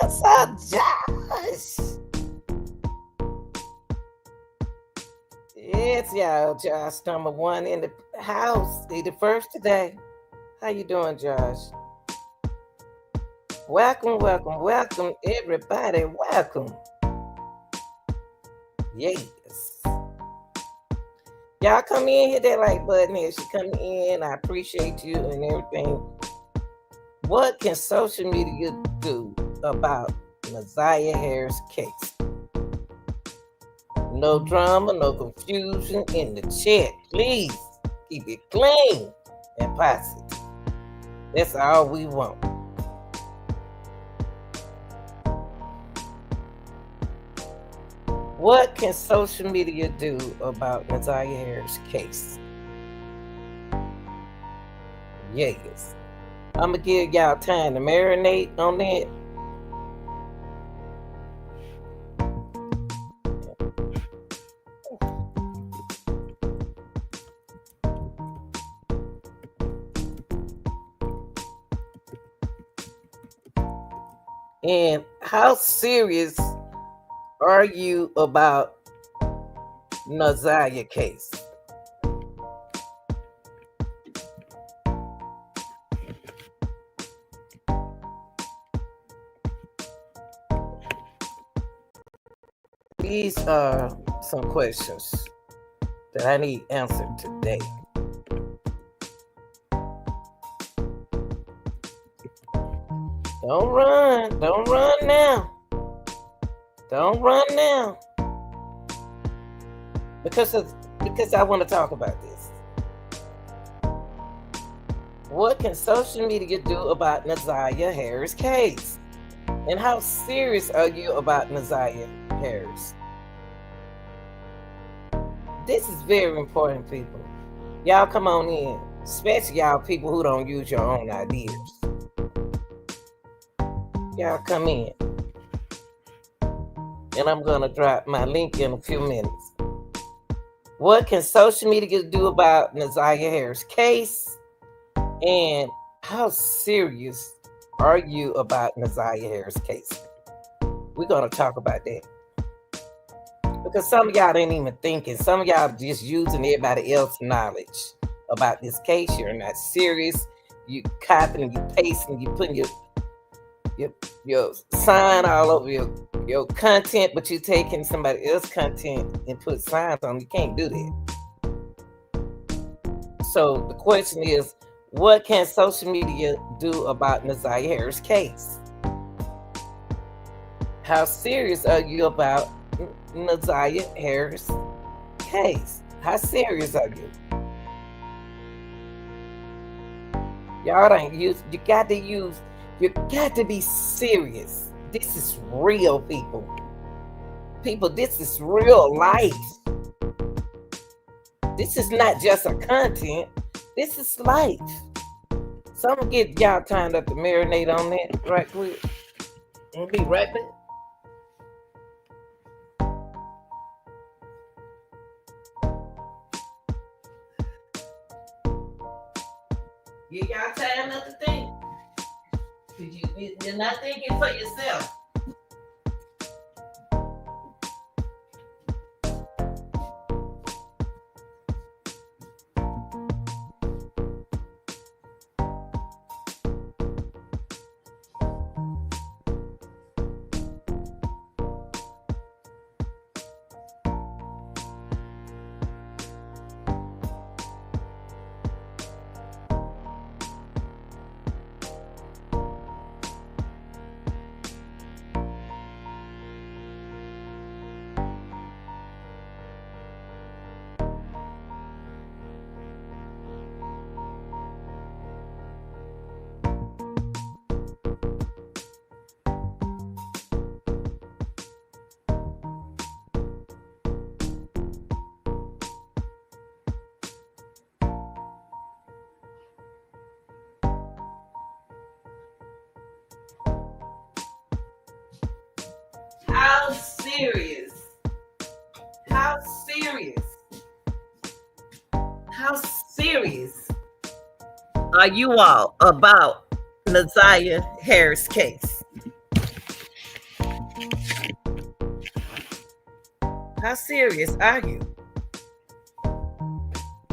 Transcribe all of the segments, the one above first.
What's up, Josh? It's y'all, Josh, number one in the house. He the first today. How you doing, Josh? Welcome, welcome, welcome, everybody. Welcome. Yes. Y'all come in, hit that like button as you come in. I appreciate you and everything. What can social media do about Messiah Harris' case? No drama, no confusion in the chat. Please keep it clean and positive. That's all we want. What can social media do about Messiah Harris' case? Yes. I'm going to give y'all time to marinate on that. And how serious are you about Messiah case? These are some questions that I need answered today. Don't run now. Don't run now. Because I want to talk about this. What can social media do about Messiah Harris' case? And how serious are you about Messiah Harris? This is very important, people. Y'all come on in, especially y'all people who don't use your own ideas. Y'all come in. And I'm going to drop my link in a few minutes. What can social media do about Messiah Harris' case? And how serious are you about Messiah Harris' case? We're going to talk about that. Because some of y'all ain't even thinking. Some of y'all just using everybody else's knowledge about this case. You're not serious. You copying, you pasting, you putting your sign all over your content, but you're taking somebody else's content and put signs on. You can't do that. So the question is, what can social media do about Messiah Harris' case? How serious are you about Messiah Harris' case? How serious are you? Y'all ain't use. You got to be serious. This is real, people. People, this is real life. This is not just a content. This is life. So I'm going to get y'all timed up to marinate on that right quick. I'll be right back. Get y'all time up to think. Because you're not thinking for yourself. How serious? How serious? How serious are you all about Messiah Harris' case? How serious are you?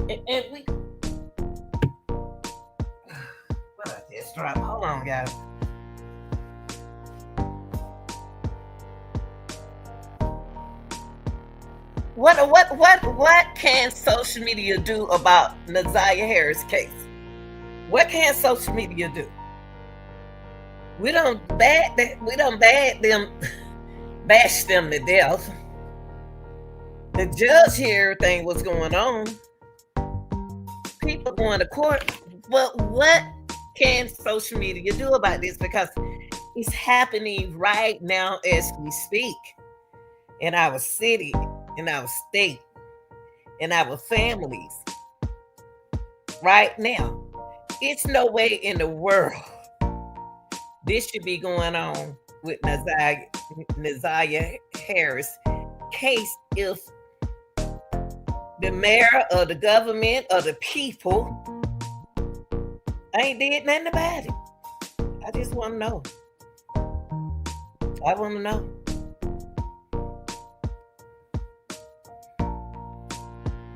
And we, what I just dropped. Hold on, guys. What can social media do about Naziah Harris' case? What can social media do? We don't bash them to death. The judge here everything was going on. People going to court. But what can social media do about this? Because it's happening right now as we speak in our city, in our state, in our families. Right now. It's no way in the world this should be going on with Naziah Harris case if the mayor or the government or the people ain't did nothing about it. I just want to know. I want to know.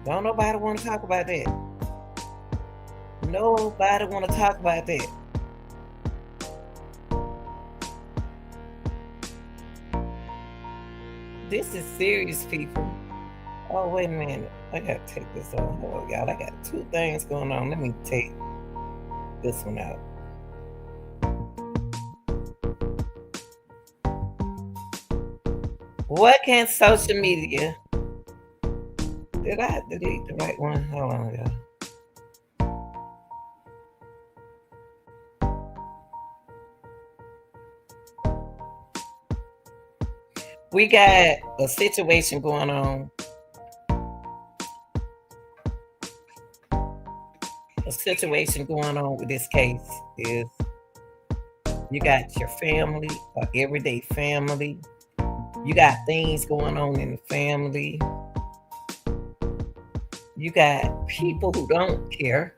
Don't nobody want to talk about that. Nobody want to talk about that. This is serious, people. Oh, wait a minute. I got to take this off. Oh, y'all, I got two things going on. Let me take this one out. What can social media... Did I delete the right one? Hold on, y'all. We got a situation going on. A situation going on with this case is you got your family, or everyday family. You got things going on in the family. You got people who don't care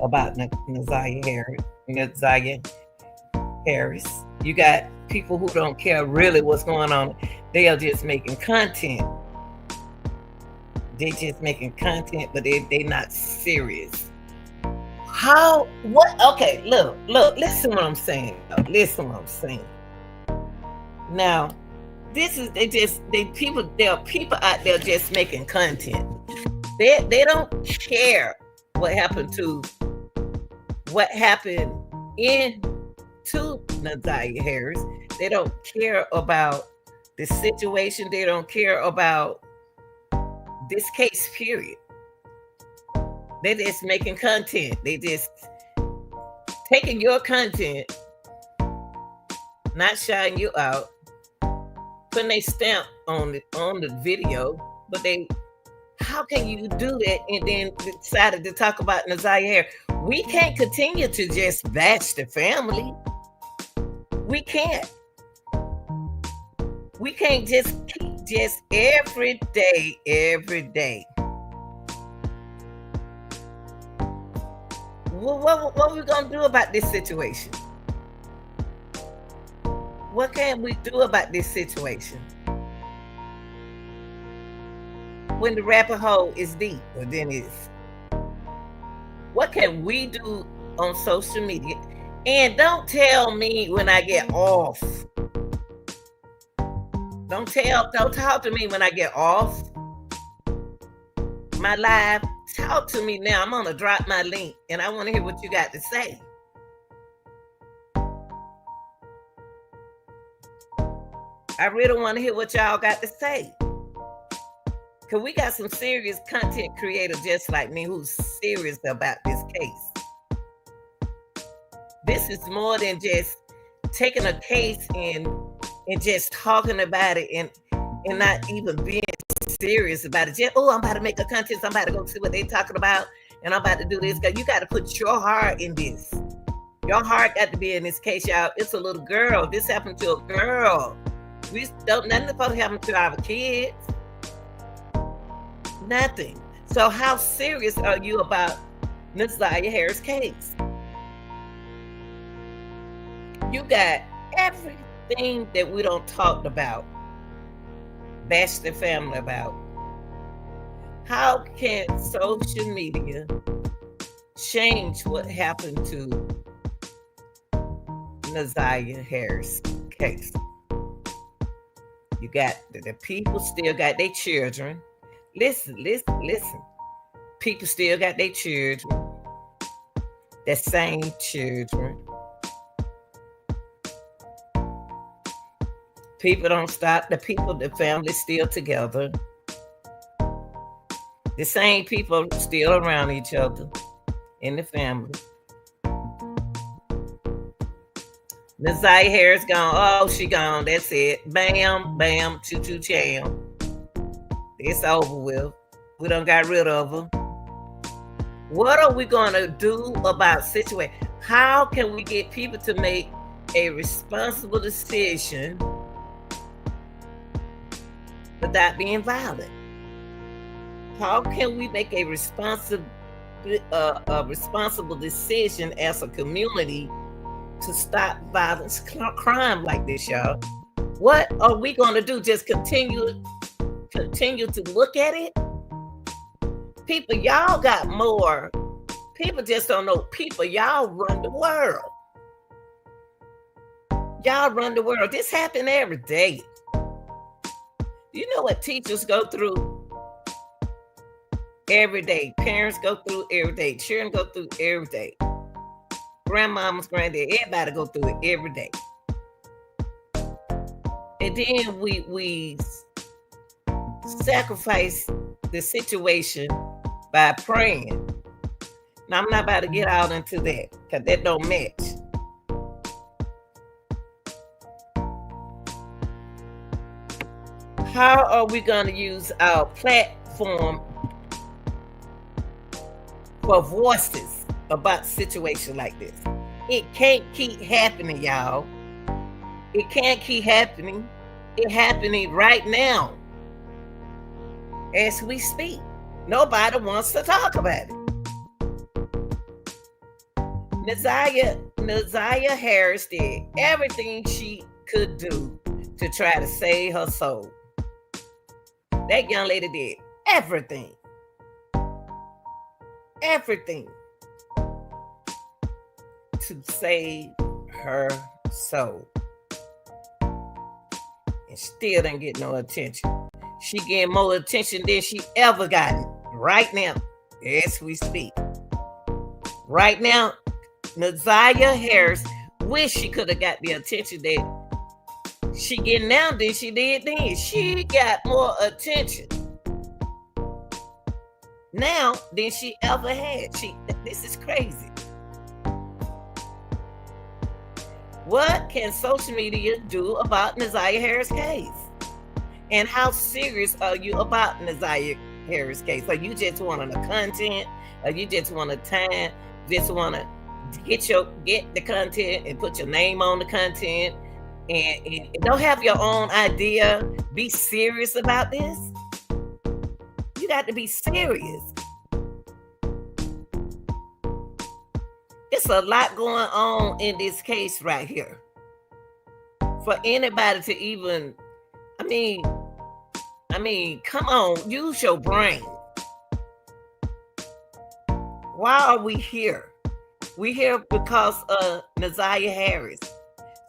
about Naziah Harris. You got people who don't care really what's going on. They are just making content. They just making content, but they not serious. How? What? Okay, look. Listen what I'm saying. Listen what I'm saying. Now, this is there are people out there just making content. They don't care what happened to Naziah Harris. They don't care about the situation. They don't care about this case, period. They're just making content. They just taking your content, not shouting you out, putting a stamp on the video, but how can you do that and then decided to talk about Naziah Harris? We can't continue to just bash the family. We can't. We can't just every day. What are we gonna do about this situation? What can we do about this situation? When the rabbit hole is deep, or then it's what can we do on social media? And don't tell me when I get off. Don't talk to me when I get off my live. Talk to me now. I'm gonna drop my link and I want to hear what you got to say. I really want to hear what y'all got to say. Because we got some serious content creators just like me who's serious about this case. This is more than just taking a case and just talking about it and not even being serious about it. Just, I'm about to make a content. I'm about to go see what they talking about and I'm about to do this. Because you got to put your heart in this. Your heart got to be in this case, y'all. It's a little girl. This happened to a girl. Nothing supposed to happen to our kids. Nothing. So how serious are you about Naziah Harris' case? You got everything that we don't talk about bash the family about. How can social media change what happened to Naziah Harris case? You got the people still got their children. Listen. People still got their children. The same children. People don't stop. The family still together. The same people still around each other in the family. Naziah Harris gone. Oh, she gone. That's it. Bam, bam, choo-choo cham. It's over with. We done got rid of her. What are we going to do about situation? How can we get people to make a responsible decision without being violent? How can we make a responsible decision as a community to stop violence, crime like this, y'all? What are we going to do? Just continue to look at it? People, y'all got more. People just don't know. People, y'all run the world. Y'all run the world. This happens every day. You know what teachers go through every day? Parents go through every day. Children go through every day. Grandmamas, granddad, everybody go through it every day. And then we sacrifice the situation by praying. Now, I'm not about to get out into that because that don't match. How are we going to use our platform for voices about situations like this? It can't keep happening, y'all. It can't keep happening. It's happening right now as we speak. Nobody wants to talk about it. Naziah Harris did everything she could do to try to save her soul. That young lady did everything. Everything to save her soul. And still didn't get no attention. She getting more attention than she ever gotten right now, as we speak. Right now, Naziah Harris wish she could have got the attention that she getting now than she did then. She got more attention now than she ever had. This is crazy. What can social media do about Naziah Harris' case? And how serious are you about Naziah Harris' case? Are you just wanting the content? Or you just want the time? Just want to get the content and put your name on the content and don't have your own idea? Be serious about this. You got to be serious. It's a lot going on in this case right here. For anybody to even, I mean, come on, use your brain. Why are we here? We here because of Naziah Harris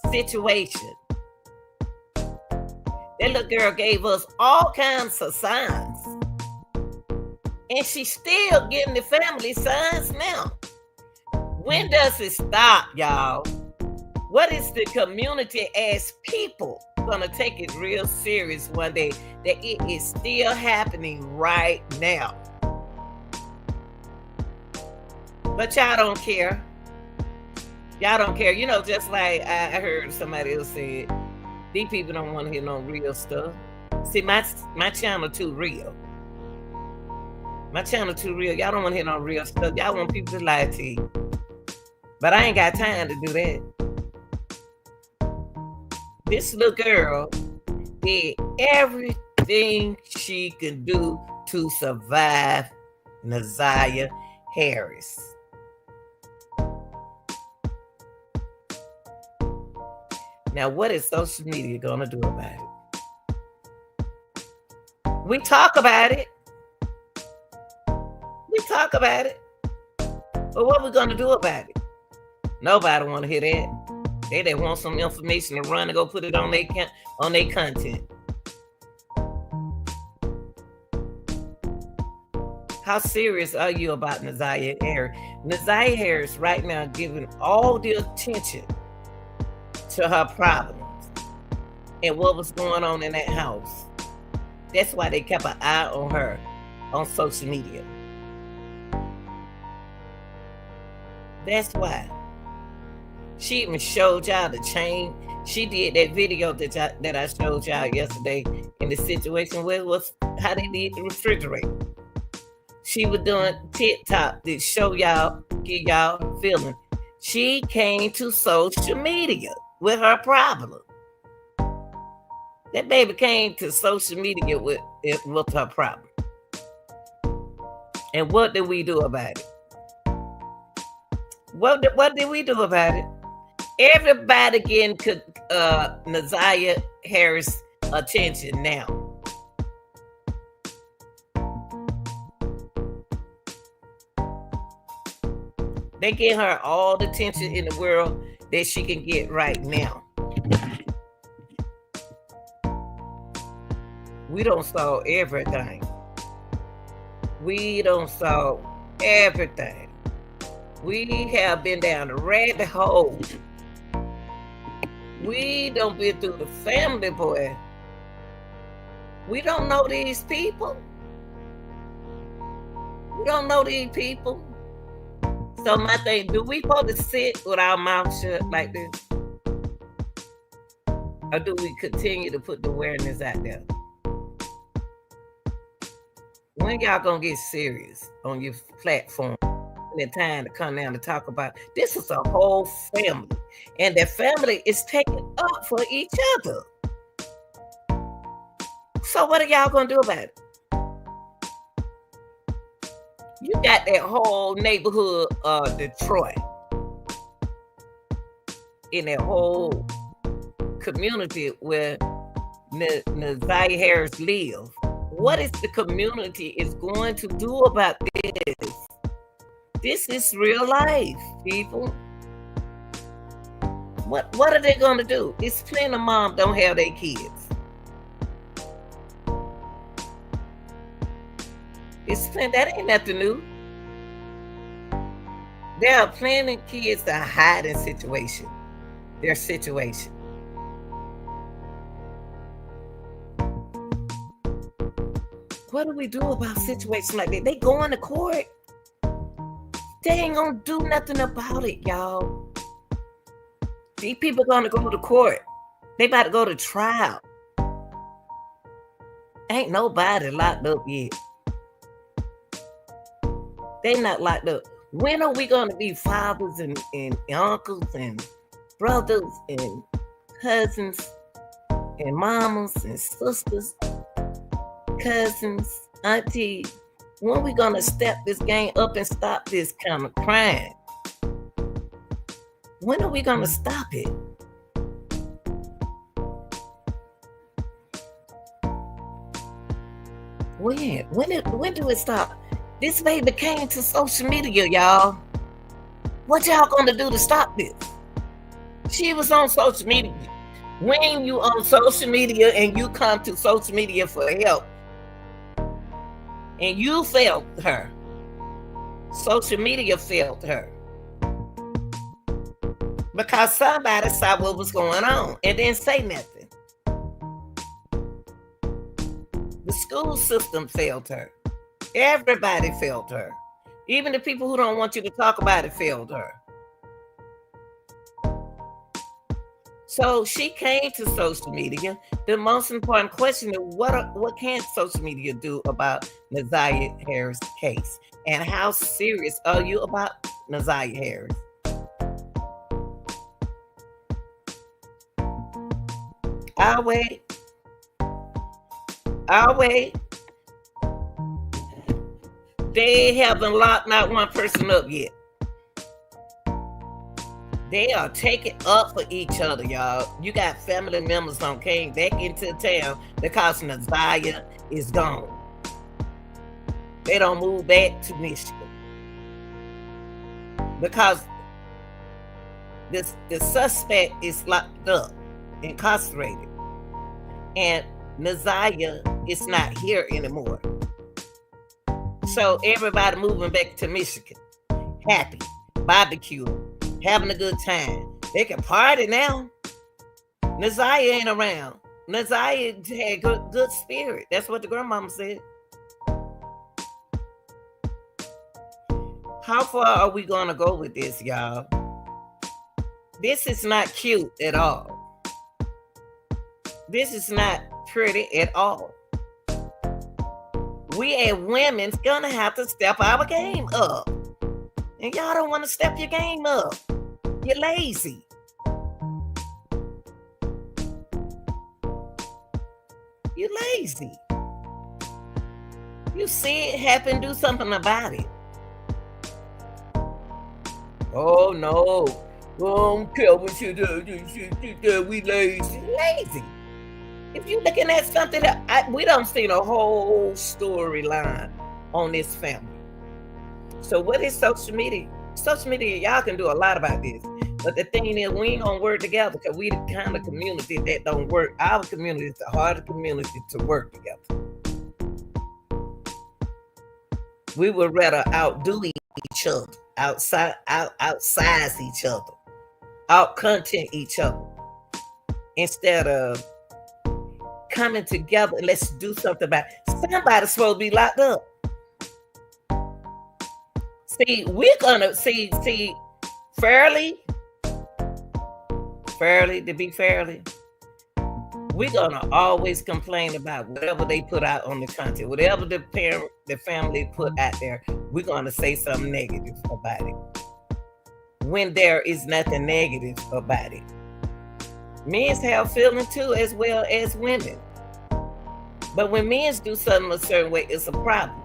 situation. That little girl gave us all kinds of signs. And she's still giving the family signs now. When does it stop, y'all? What is the community as people gonna take it real serious one day that it is still happening right now? But y'all don't care. Y'all don't care. You know, just like I heard somebody else say, these people don't want to hear no real stuff. See, my channel too real. My channel too real. Y'all don't want to hear no real stuff. Y'all want people to lie to you. But I ain't got time to do that. This little girl did everything she could do to survive Naziah Harris. Now, what is social media going to do about it? We talk about it. We talk about it. But what we gonna do about it? Nobody want to hear that. They want some information to run and go put it on their content. How serious are you about Naziah Harris? Naziah Harris right now giving all the attention to her problems and what was going on in that house. That's why they kept an eye on her on social media. That's why. She even showed y'all the chain. She did that video that I showed y'all yesterday in the situation where it was how they did the refrigerator. She was doing TikTok to show y'all, give y'all feeling. She came to social media with her problem. That baby came to social media with her problem. And what did we do about it? What did we do about it? Everybody getting Naziah Harris attention now. They give her all the attention in the world that she can get right now. We don't solve everything. We don't solve everything. We have been down the rabbit hole. We don't been through the family, boy. We don't know these people. We don't know these people. So my thing, do we supposed to sit with our mouth shut like this? Or do we continue to put the awareness out there? When y'all gonna get serious on your platform? The time to come down to talk about this is a whole family, and the family is taking up for each other. So what are y'all gonna do about it? You got that whole neighborhood of Detroit, in that whole community where Naziah Harris lives. What is the community is going to do about this? This is real life, people. What are they going to do? It's plenty of moms don't have their kids. It's plenty, that ain't nothing new. There are plenty of kids that hide in their situation. What do we do about situations like that? They going to court. They ain't gonna do nothing about it, y'all. These people gonna go to court. They about to go to trial. Ain't nobody locked up yet. They not locked up. When are we gonna be fathers and uncles and brothers and cousins and mamas and sisters, cousins, aunties? When are we gonna step this game up and stop this kind of crime? When are we gonna stop it? When do it stop? This baby came to social media, y'all. What y'all gonna do to stop this? She was on social media. When you on social media and you come to social media for help, and you failed her, social media failed her, because somebody saw what was going on and didn't say nothing. The school system failed her. Everybody failed her. Even the people who don't want you to talk about it failed her. So she came to social media. The most important question is what can social media do about Naziah Harris' case? And how serious are you about Naziah Harris? I'll wait. They haven't locked not one person up yet. They are taking up for each other, y'all. You got family members on came back into town because Naziah is gone. They don't move back to Michigan because the suspect is locked up, incarcerated, and Naziah is not here anymore. So everybody moving back to Michigan, happy, barbecue, having a good time. They can party now. Naziah ain't around. Naziah had good spirit. That's what the grandmama said. How far are we gonna go with this, y'all? This is not cute at all. This is not pretty at all. We as women's gonna have to step our game up. And y'all don't want to step your game up. You're lazy. You're lazy. You see it happen, do something about it. Oh no. Don't care what you do. We lazy. Lazy. If you're looking at something that we don't see the whole storyline on this family. So what is social media? Social media, y'all can do a lot about this. But the thing is, we ain't gonna work together because we the kind of community that don't work. Our community is the hardest community to work together. We would rather outdo each other, outsize each other, out-content each other, instead of coming together and let's do something about it. Somebody's supposed to be locked up. See, we're gonna see fairly, to be fairly, we're gonna always complain about whatever they put out on the content, whatever the family put out there. We're gonna say something negative about it when there is nothing negative about it. Men have feelings too, as well as women. But when men do something a certain way, it's a problem.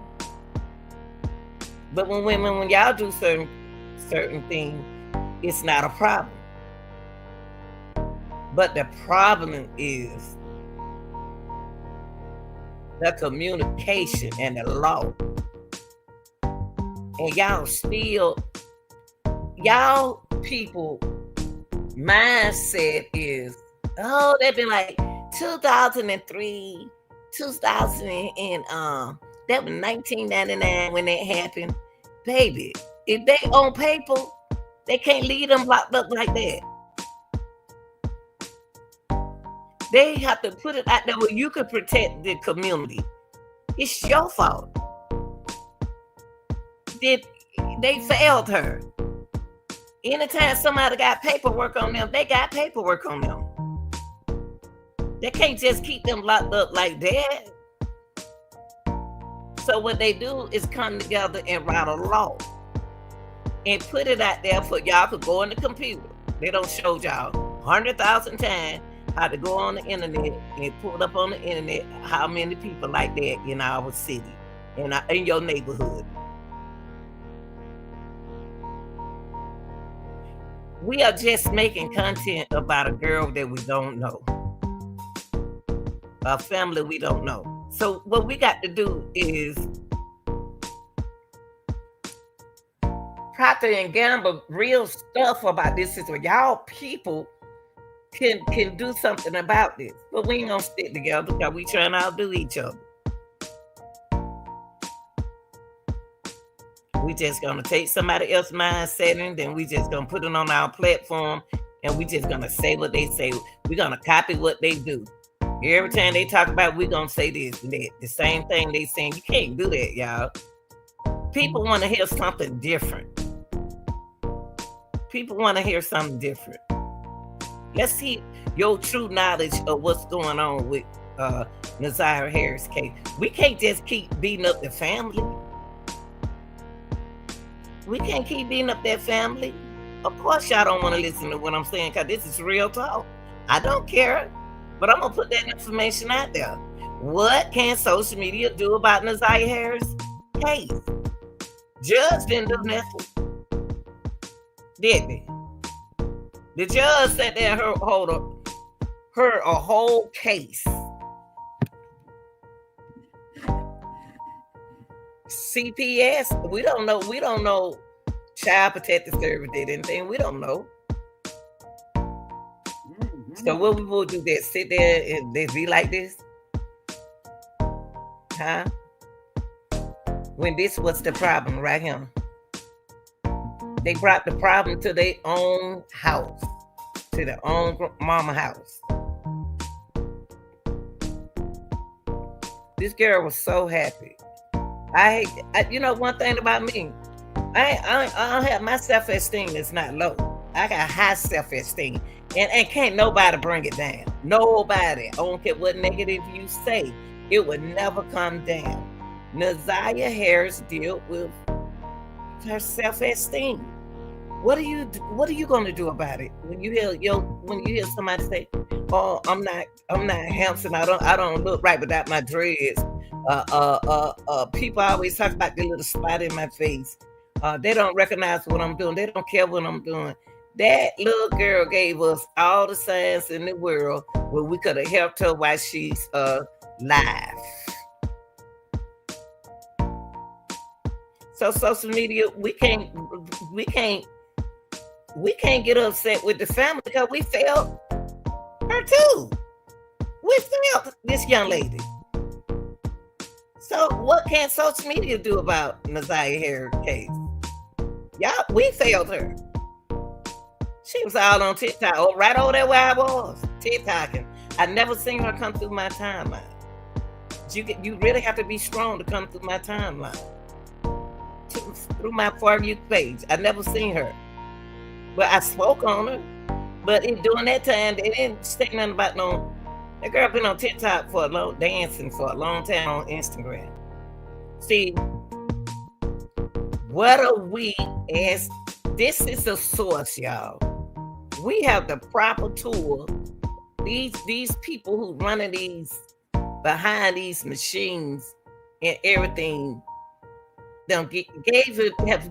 But when women, when y'all do certain things, it's not a problem. But the problem is the communication and the law. And y'all people mindset is, oh, they've been like 2003, 2000 and that was 1999 when that happened. Baby, if they on paper, they can't leave them locked up like that. They have to put it out there where you can protect the community. It's your fault. They failed her. Anytime somebody got paperwork on them, they got paperwork on them. They can't just keep them locked up like that. So what they do is come together and write a law and put it out there for y'all to go on the computer. They don't show y'all 100,000 times how to go on the internet and pull up on the internet how many people like that in our city, in your neighborhood. We are just making content about a girl that we don't know, a family we don't know. So what we got to do is Procter and Gamble real stuff about this is where y'all people can do something about this. But we ain't gonna stick together because we trying to outdo each other. We just gonna take somebody else's mindset and then we just gonna put it on our platform and we just gonna say what they say. We're gonna copy what they do. Every time they talk about, we're gonna say this and that. The same thing they saying. You can't do that, y'all. People want to hear something different. People want to hear something different. Let's see your true knowledge of what's going on with Naziah Harris case. We can't just keep beating up the family. We can't keep beating up that family. Of course, y'all don't want to listen to what I'm saying because this is real talk. I don't care, but I'm going to put that information out there. What can social media do about Naziah Harris' case? Judge didn't do nothing, did they? The judge sat there and heard a whole case. CPS, we don't know. Child Protective Service did anything. We don't know. So what we will do that? Sit there and they be like this? Huh? When this was the problem right here. They brought the problem to their own house. To their own mama house. This girl was so happy. You know one thing about me, I don't have my self-esteem is not low. I got high self-esteem, and can't nobody bring it down. Nobody. I don't care what negative you say, it would never come down. Naziah Harris dealt with her self-esteem. What are you gonna do about it when you hear somebody say, "Oh, I'm not handsome. I don't look right without my dreads." People always talk about the little spot in my face. They don't recognize what I'm doing. They don't care what I'm doing. That little girl gave us all the signs in the world where we could have helped her while she's alive. So social media, we can't get upset with the family because we failed her too. We failed this young lady. So what can social media do about Naziah Harris' case? Y'all, we failed her. She was all on TikTok, right over there where I was, TikToking. I never seen her come through my timeline. You really have to be strong to come through my timeline. Through my For You page. I never seen her. But I spoke on her. But during that time, they didn't say nothing about no. That girl been on TikTok dancing for a long time on Instagram. See, what are we as? This is a source, y'all. We have the proper tool. These people who running these behind these machines and everything, have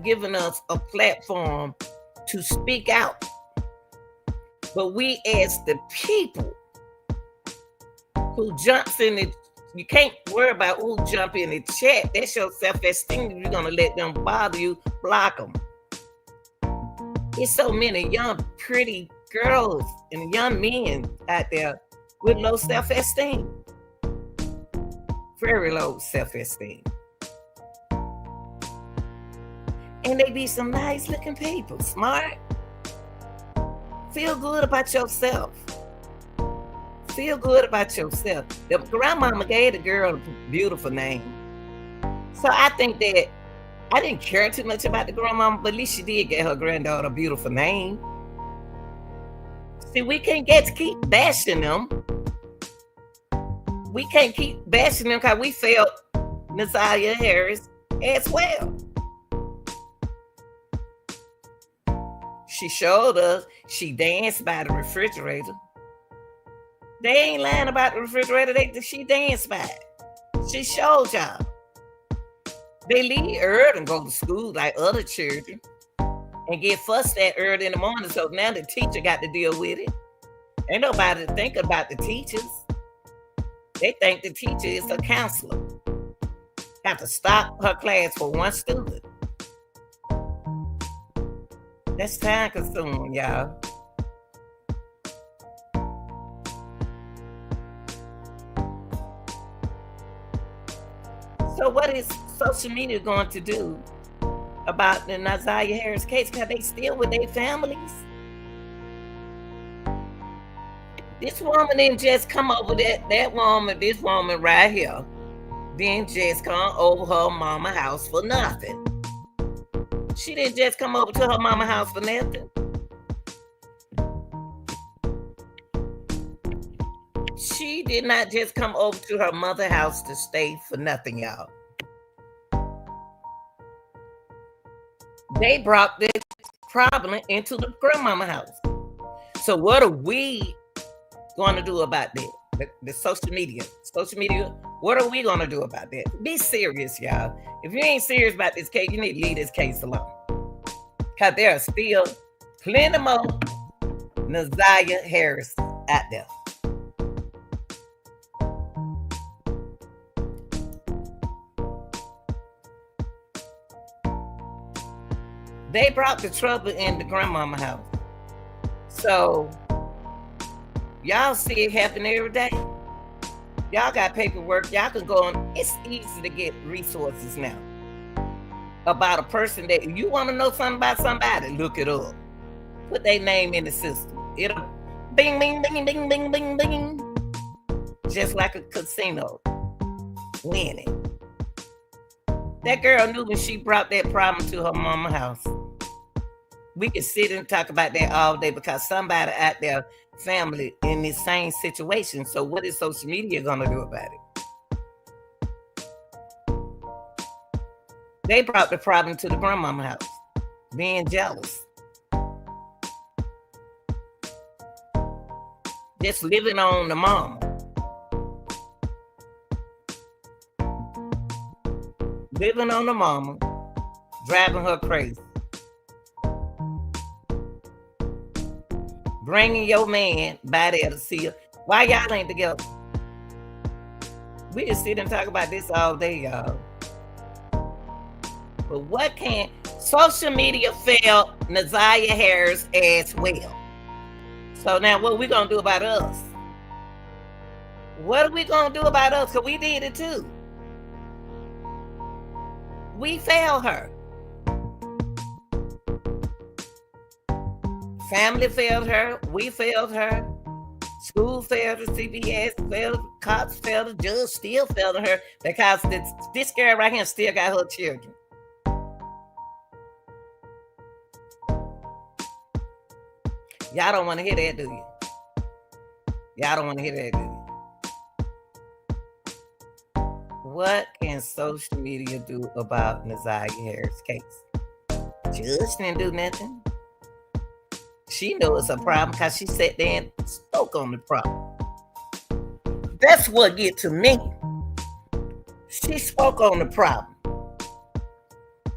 given us a platform to speak out. But we as the people who jumps in it, you can't worry about who jump in the chat. That's your self-esteem. You're gonna let them bother you, block them. There's so many young, pretty girls and young men out there with low self-esteem. Very low self-esteem. And they be some nice looking people, smart. Feel good about yourself. Feel good about yourself. The grandmama gave the girl a beautiful name. So I think that I didn't care too much about the grandmama, but at least she did get her granddaughter a beautiful name. See, we can't keep bashing them. We can't keep bashing them because we failed Naziah Harris as well. She showed us she danced by the refrigerator. They ain't lying about the refrigerator. She danced by it. She showed y'all. They leave early and go to school like other children and get fussed at early in the morning. So now the teacher got to deal with it. Ain't nobody think about the teachers. They think the teacher is a counselor. Have to stop her class for one student. That's time consuming, y'all. So what is social media going to do about the Naziah Harris case? Because they still with their families. This woman didn't just come over this woman right here, didn't just come over her mama house for nothing. She didn't just come over to her mama house for nothing. She did not just come over to her mother's house to stay for nothing, y'all. They brought this problem into the grandmama house. So what are we going to do about that? The social media, what are we going to do about that? Be serious, y'all. If you ain't serious about this case, you need to leave this case alone. Because there are still plenty more Naziah Harris out there. They brought the trouble in the grandmama house. So y'all see it happen every day. Y'all got paperwork. Y'all can go on. It's easy to get resources now about a person that you want to know something about somebody. Look it up. Put their name in the system. It'll bing, bing, bing, bing, bing, bing, bing. Just like a casino. Winning. That girl knew when she brought that problem to her mama's house. We could sit and talk about that all day because somebody out there, family, in the same situation. So what is social media going to do about it? They brought the problem to the grandmama house, being jealous. Just living on the mama. Living on the mama, driving her crazy. Bringing your man by there to see her. Why y'all ain't together? We can sit and talk about this all day, y'all. But what can social media fail Naziah Harris as well? So now what we gonna do about us? What are we gonna do about us? Because we did it too. We failed her. Family failed her. We failed her. School failed her. CBS failed. Cops failed her. Judge still failed her because this girl right here still got her children. Y'all don't want to hear that, do you? Y'all don't want to hear that, do you? What can social media do about Naziah Harris' case? Judge didn't do nothing. She knows it's a problem because she sat there and spoke on the problem. That's what get to me. She spoke on the problem.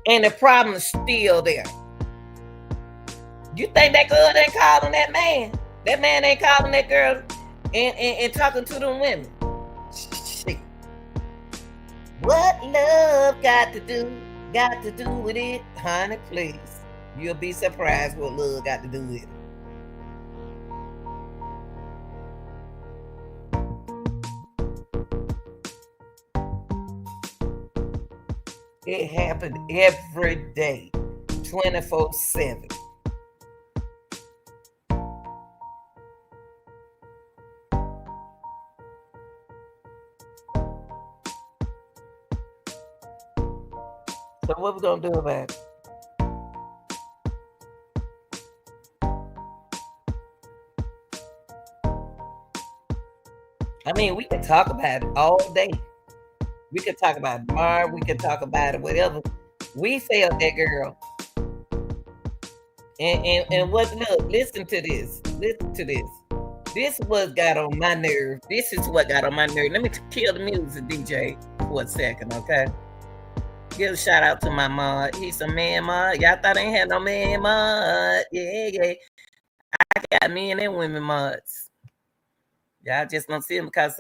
And the problem is still there. You think that girl ain't calling that man? That man ain't calling that girl and talking to them women. Shit. What love got to do with it? Honey, please. You'll be surprised what love got to do with it. It happened every day, 24/7. So what we gonna do about it? I mean, we can talk about it all day. We could talk about it tomorrow. We could talk about it, whatever. We failed that girl. And what, look, listen to this. Listen to this. This is what got on my nerve. This is what got on my nerve. Let me kill the music, DJ, for a second, okay? Give a shout out to my mod. He's a man mod. Y'all thought I ain't had no man mod. Yeah. I got men and women mods. Y'all just don't see them because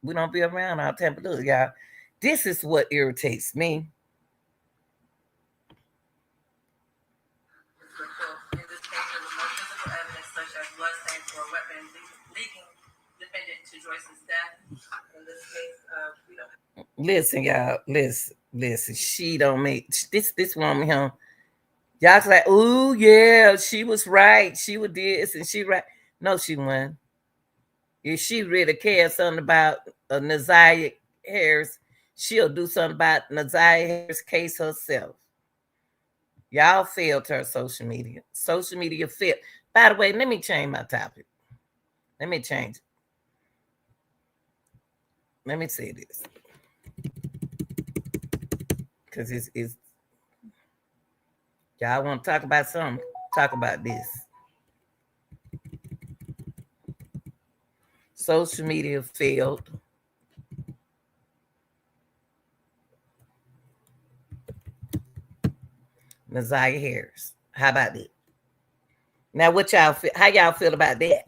we don't be around all the time. But look, y'all, this is what irritates me. In this case, there was no physical evidence such as blood stains or a weapon leaking defendant to Joyce's death. In this case, we don't. Listen, y'all. Listen. She don't make this woman here. Y'all's like, oh yeah, she was right. She was this and she right. No, she wasn't. If she really cares something about Naziah Harris, she'll do something about Naziah Harris' case herself. Y'all failed her social media. Social media failed. By the way, let me change my topic. Let me change it. Let me say this. Because it's y'all want to talk about something, talk about this. Social media failed. Naziah Harris. How about that? Now, what y'all feel? How y'all feel about that?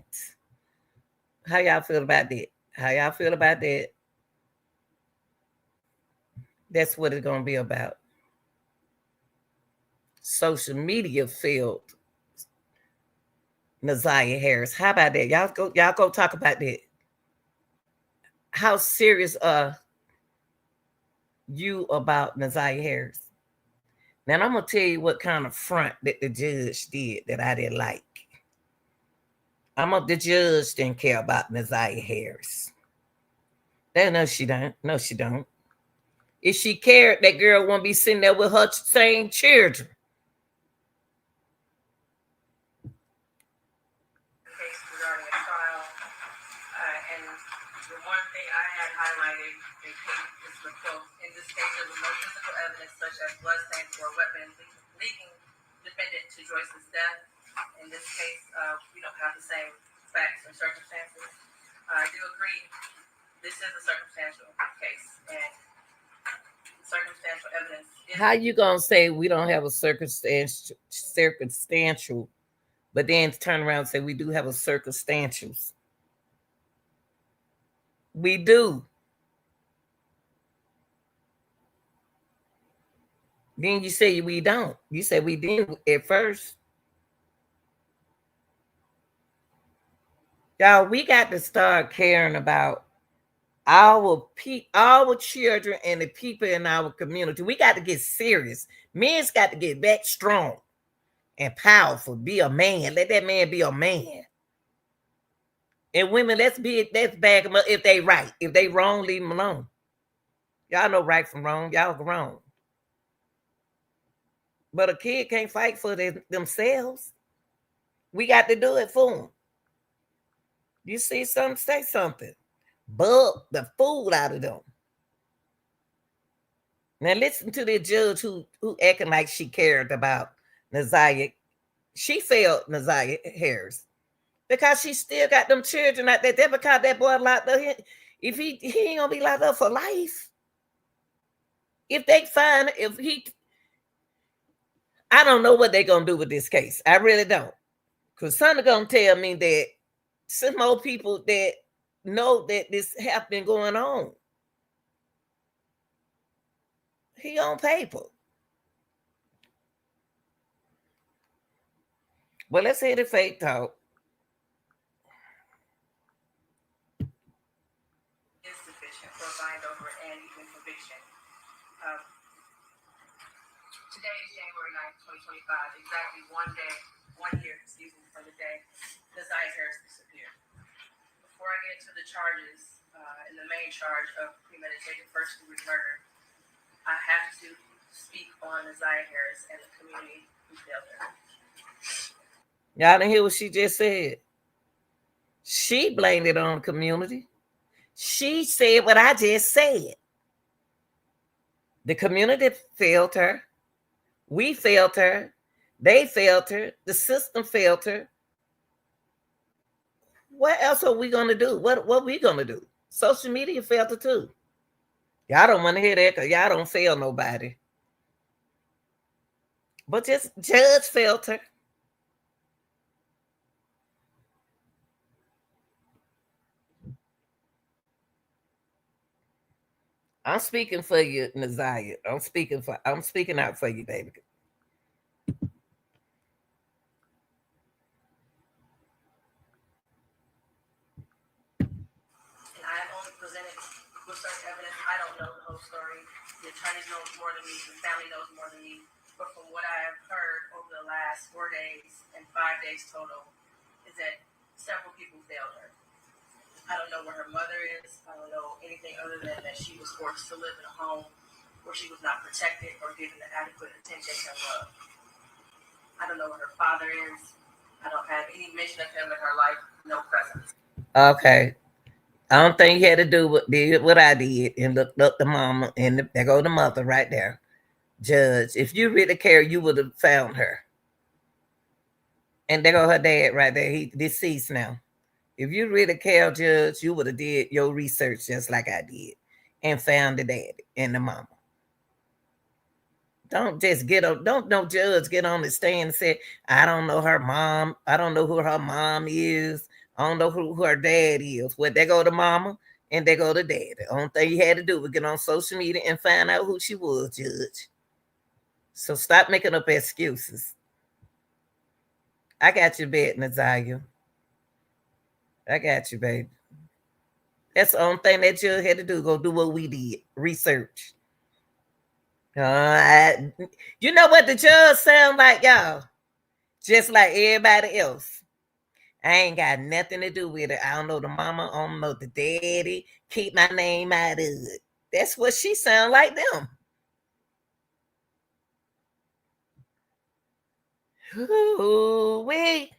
How y'all feel about that? How y'all feel about that? That's what it's gonna be about. Social media failed Naziah Harris. How about that? Y'all go talk about that. How serious are you about Naziah Harris? Now I'm gonna tell you what kind of front that the judge did that I didn't like. The judge didn't care about Naziah Harris. No, she don't. No, she don't. If she cared, that girl won't be sitting there with her same children. Regarding a trial, and the one thing I had highlighted is the quote: "In this case, there was no physical evidence such as blood stains or weapons leading defendant to Joyce's death. In this case, we don't have the same facts or circumstances. I do agree. This is a circumstantial case, and circumstantial evidence." How you gonna say we don't have a circumstantial, but then turn around and say we do have a circumstantials? We do. Then you say we don't. You say we didn't at first. Y'all, we got to start caring about our children and the people in our community. We got to get serious. Men's got to get back strong and powerful. Be a man. Let that man be a man. And women, let's bag them up if they right. If they wrong, leave them alone. Y'all know right from wrong. Y'all wrong. But a kid can't fight for themselves. We got to do it for them. You see something, say something. Bug the fool out of them. Now listen to the judge who acting like she cared about Naziah. She failed Naziah Harris because she still got them children out there. That because that boy locked up. If he ain't gonna be locked up for life. If they find I don't know what they're gonna do with this case. I really don't. Because some are gonna tell me that some more people that know that this have been going on. He on paper. Well, let's hear the fake talk. Insufficient for a bind over and even conviction. Today is January 9th, 2025. Exactly 1 year, from the day Naziah Harris disappeared. Before I get into the charges, in the main charge of premeditated first-degree murder, I have to speak on Naziah Harris and the community who failed her. Y'all didn't hear what she just said. She blamed it on the community. She said what I just said. The community failed her. We failed her. They failed her. The system failed her. What else are we gonna do? What we gonna do? Social media failed her too. Y'all don't want to hear that because y'all don't fail nobody. But just judge failed her. I'm speaking for you, Naziah. I'm speaking out for you, baby. And I have only presented with such evidence. I don't know the whole story. The attorneys know more than me. The family knows more than me. But from what I have heard over the last 4 days and 5 days total, is that several people failed her. I don't know where her mother is. I don't know anything other than that she was forced to live in a home where she was not protected or given the adequate attention and love. I don't know where her father is. I don't have any mention of him in her life. No presence. Okay. I don't think he had to do what I did and look the mama and there go the mother right there. Judge, if you really care, you would have found her. And there go her dad right there. He deceased now. If you really care, Judge, you would have did your research just like I did and found the daddy and the mama. Don't just get on. Don't no judge get on the stand and say, "I don't know her mom. I don't know who her mom is. I don't know who her dad is." Well, they go to mama and they go to dad. The only thing you had to do was get on social media and find out who she was, judge. So stop making up excuses. I got your bed, Nazaria. I got you, baby. That's the only thing that judge had to do. Go do what we did. Research. I, you know what the judge sound like, y'all? Just like everybody else. I ain't got nothing to do with it. I don't know the mama. I don't know the daddy. Keep my name out of it. That's what she sound like them. Ooh, wait.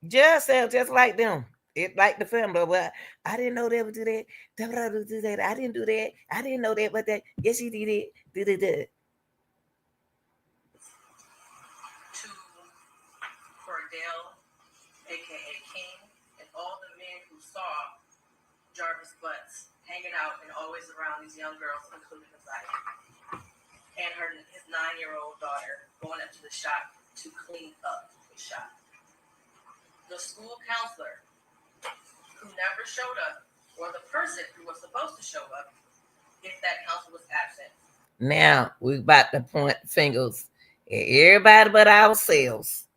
Just sound just like them. It like the family. Well, I didn't know they would do that. Do that. I didn't do that. I didn't know that, but that. Yes, you did it. Did it. To Cordell, aka King, and all the men who saw Jarvis Butts hanging out and always around these young girls, including Isaiah, and his 9-year-old daughter going up to the shop to clean up the shop. The school counselor who never showed up, or the person who was supposed to show up if that counselor was absent. Now we about to point fingers at everybody but ourselves.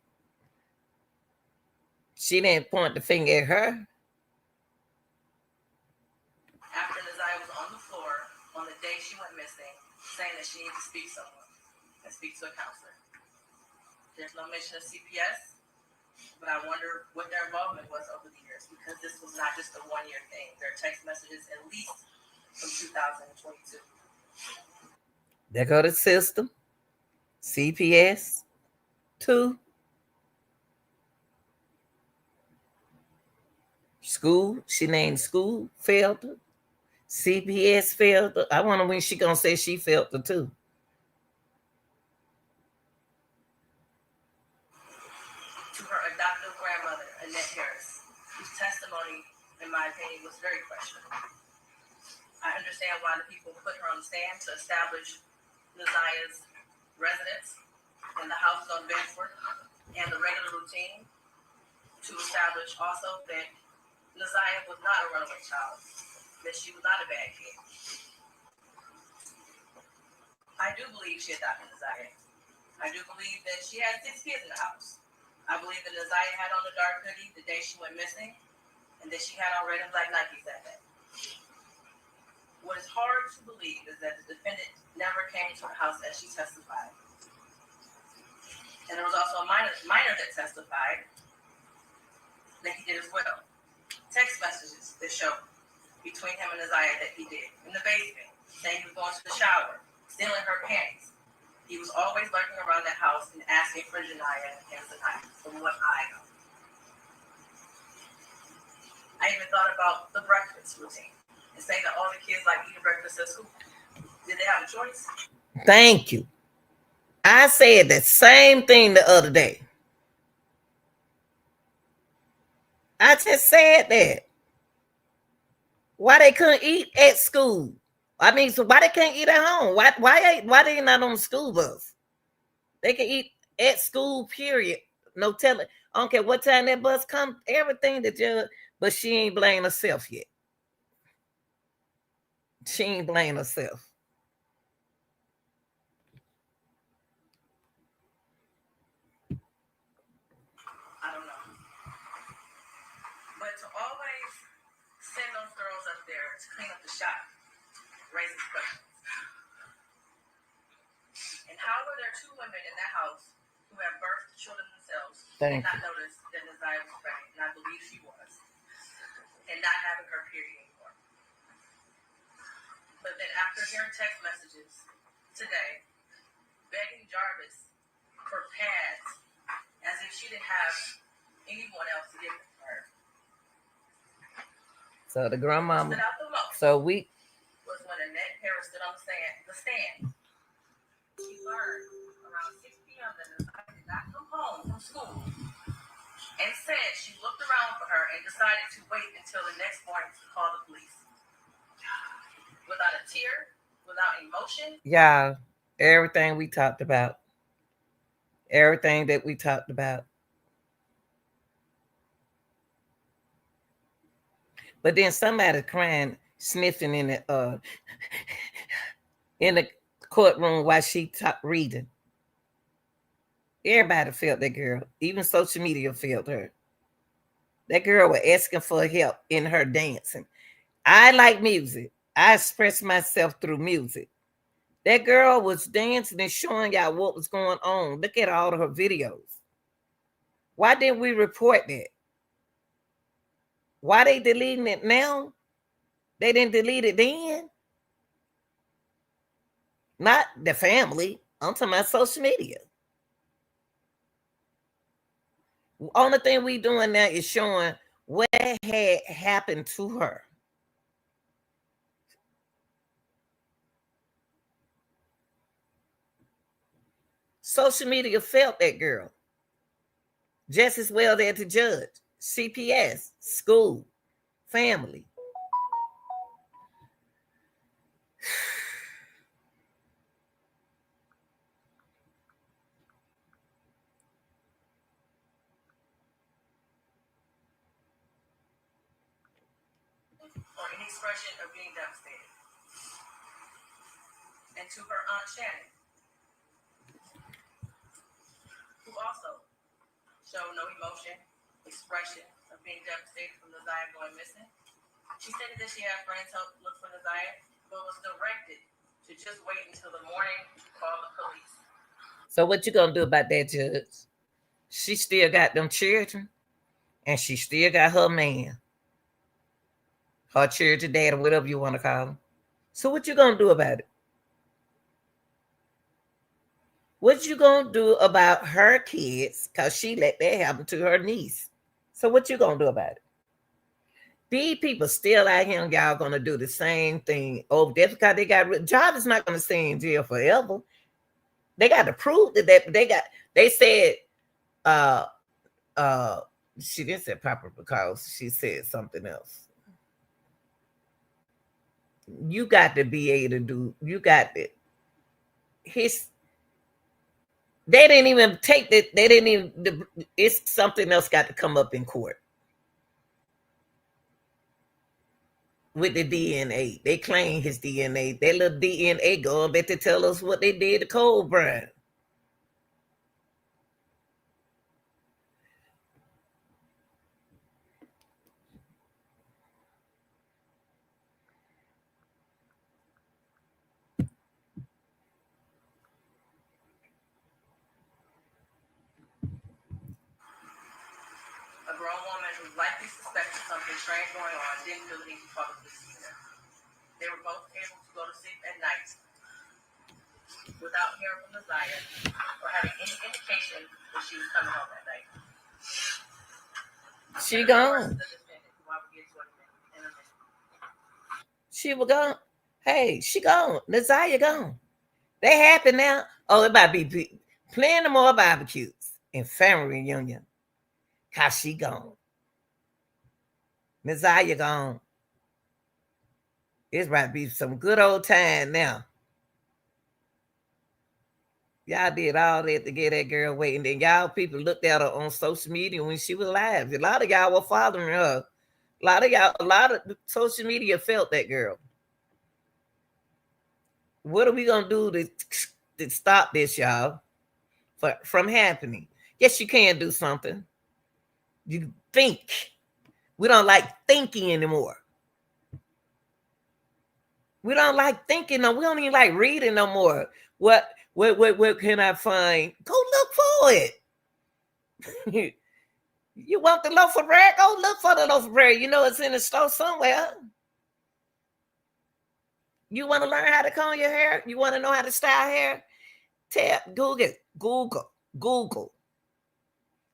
She didn't point the finger at her. After Naziah was on the floor on the day she went missing, saying that she needed to speak to someone and speak to a counselor. There's no mention of CPS, but I wonder what their involvement was over the years, because this was not just a one-year thing. There are text messages at least from 2022. There go the system. CPS. 2. School. She named school. Failed her. CPS failed her. I wonder when she gonna say she failed her too. To her adoptive grandmother, Annette Harris, whose testimony, in my opinion, was very questionable. I understand why the people put her on the stand to establish Naziah's residence and the houses on Bedford and the regular routine, to establish also that Naziah was not a runaway child, that she was not a bad kid. I do believe she adopted Naziah. I do believe that she had 6 kids in the house. I believe that Naziah had on the dark hoodie the day she went missing, and that she had on red and black Nikes that day. What is hard to believe is that the defendant never came to her house as she testified. And there was also a minor that testified that he did as well. Text messages that show between him and Naziah that he did in the basement, saying he was going to the shower, stealing her panties. He was always lurking around the house and asking for Janiyah and Zaniyah, from what I know. I even thought about the breakfast routine and saying that all the kids like eating breakfast at school. Did they have a choice? Thank you. I said the same thing the other day. I just said that. Why they couldn't eat at school? I mean, so why they can't eat at home? Why they not on the school bus? They can eat at school, period. No telling. I don't care what time that bus come, everything that judge, but she ain't blame herself yet. She ain't blame herself. I don't know. But to always send those girls up there to clean up the shop raises questions. And how were there 2 women in that house who have birthed children themselves and not notice that Naziah was pregnant, and I believe she was, and not having her period anymore? But then after hearing text messages today, begging Jarvis for pads as if she didn't have anyone else to give them to her. So the grandmama. Stood out the most so we was when Annette Harris stood on the stand. She learned around 6 p.m. that Naziah did not come home from school, and said she looked around for her and decided to wait until the next morning to call the police. Without a tear, without emotion. Yeah, Everything we talked about. Everything that we talked about. But then somebody crying, sniffing in the courtroom while she reading. Everybody felt that girl. Even social media felt her. That girl was asking for help in her dancing. I like music. I express myself through music. That girl was dancing and showing y'all what was going on. Look at all of her videos. Why didn't we report that? Why they deleting it now? They didn't delete it then. Not the family. I'm talking about social media. Only thing we doing now is showing what had happened to her. Social media felt that girl just as well as the judge, CPS, school, family. Or any expression of being devastated. And to her aunt Shannon, who also showed no emotion, expression of being devastated from Neziah going missing. She stated that she had friends help look for Neziah, but was directed to just wait until the morning to call the police. So what you gonna do about that, Judge? She still got them children, and she still got her man, her children dad, or whatever you want to call him. So what you gonna do about it? What you gonna do about her kids? Cause she let that happen to her niece. So what you gonna do about it? These people still out here, and y'all gonna do the same thing. Oh, that's because they got job is not gonna stay in jail forever. They got to prove that they said she didn't say proper because she said something else. You got to be able to do, you got it. They didn't even take that, they didn't even, it's something else got to come up in court. With the DNA. They claim his DNA. That little DNA going back to tell us what they did to Cole Brown. A grown woman who likely suspected something strange going on didn't feel the need to call the police either. They were both able to go to sleep at night without hearing from Neziah or having any indication that she was coming home that night. She gone. She was gone. Hey, she gone. Neziah gone. They happy now. Oh, it might be plenty more barbecues and family reunion. Cause she gone. Neziah gone. It's about to be some good old time now. Y'all did all that to get that girl waiting. Then y'all people looked at her on social media when she was live. A lot of y'all were following her. A lot of social media felt that girl. What are we gonna do to stop this, y'all, from happening? Yes, you can do something. You think. We don't like thinking anymore. We don't like thinking. No, we don't even like reading no more. What can I find? Go look for it. You want the loaf of bread? Go look for the loaf of bread. You know it's in the store somewhere. You want to learn how to comb your hair? You want to know how to style hair? Google.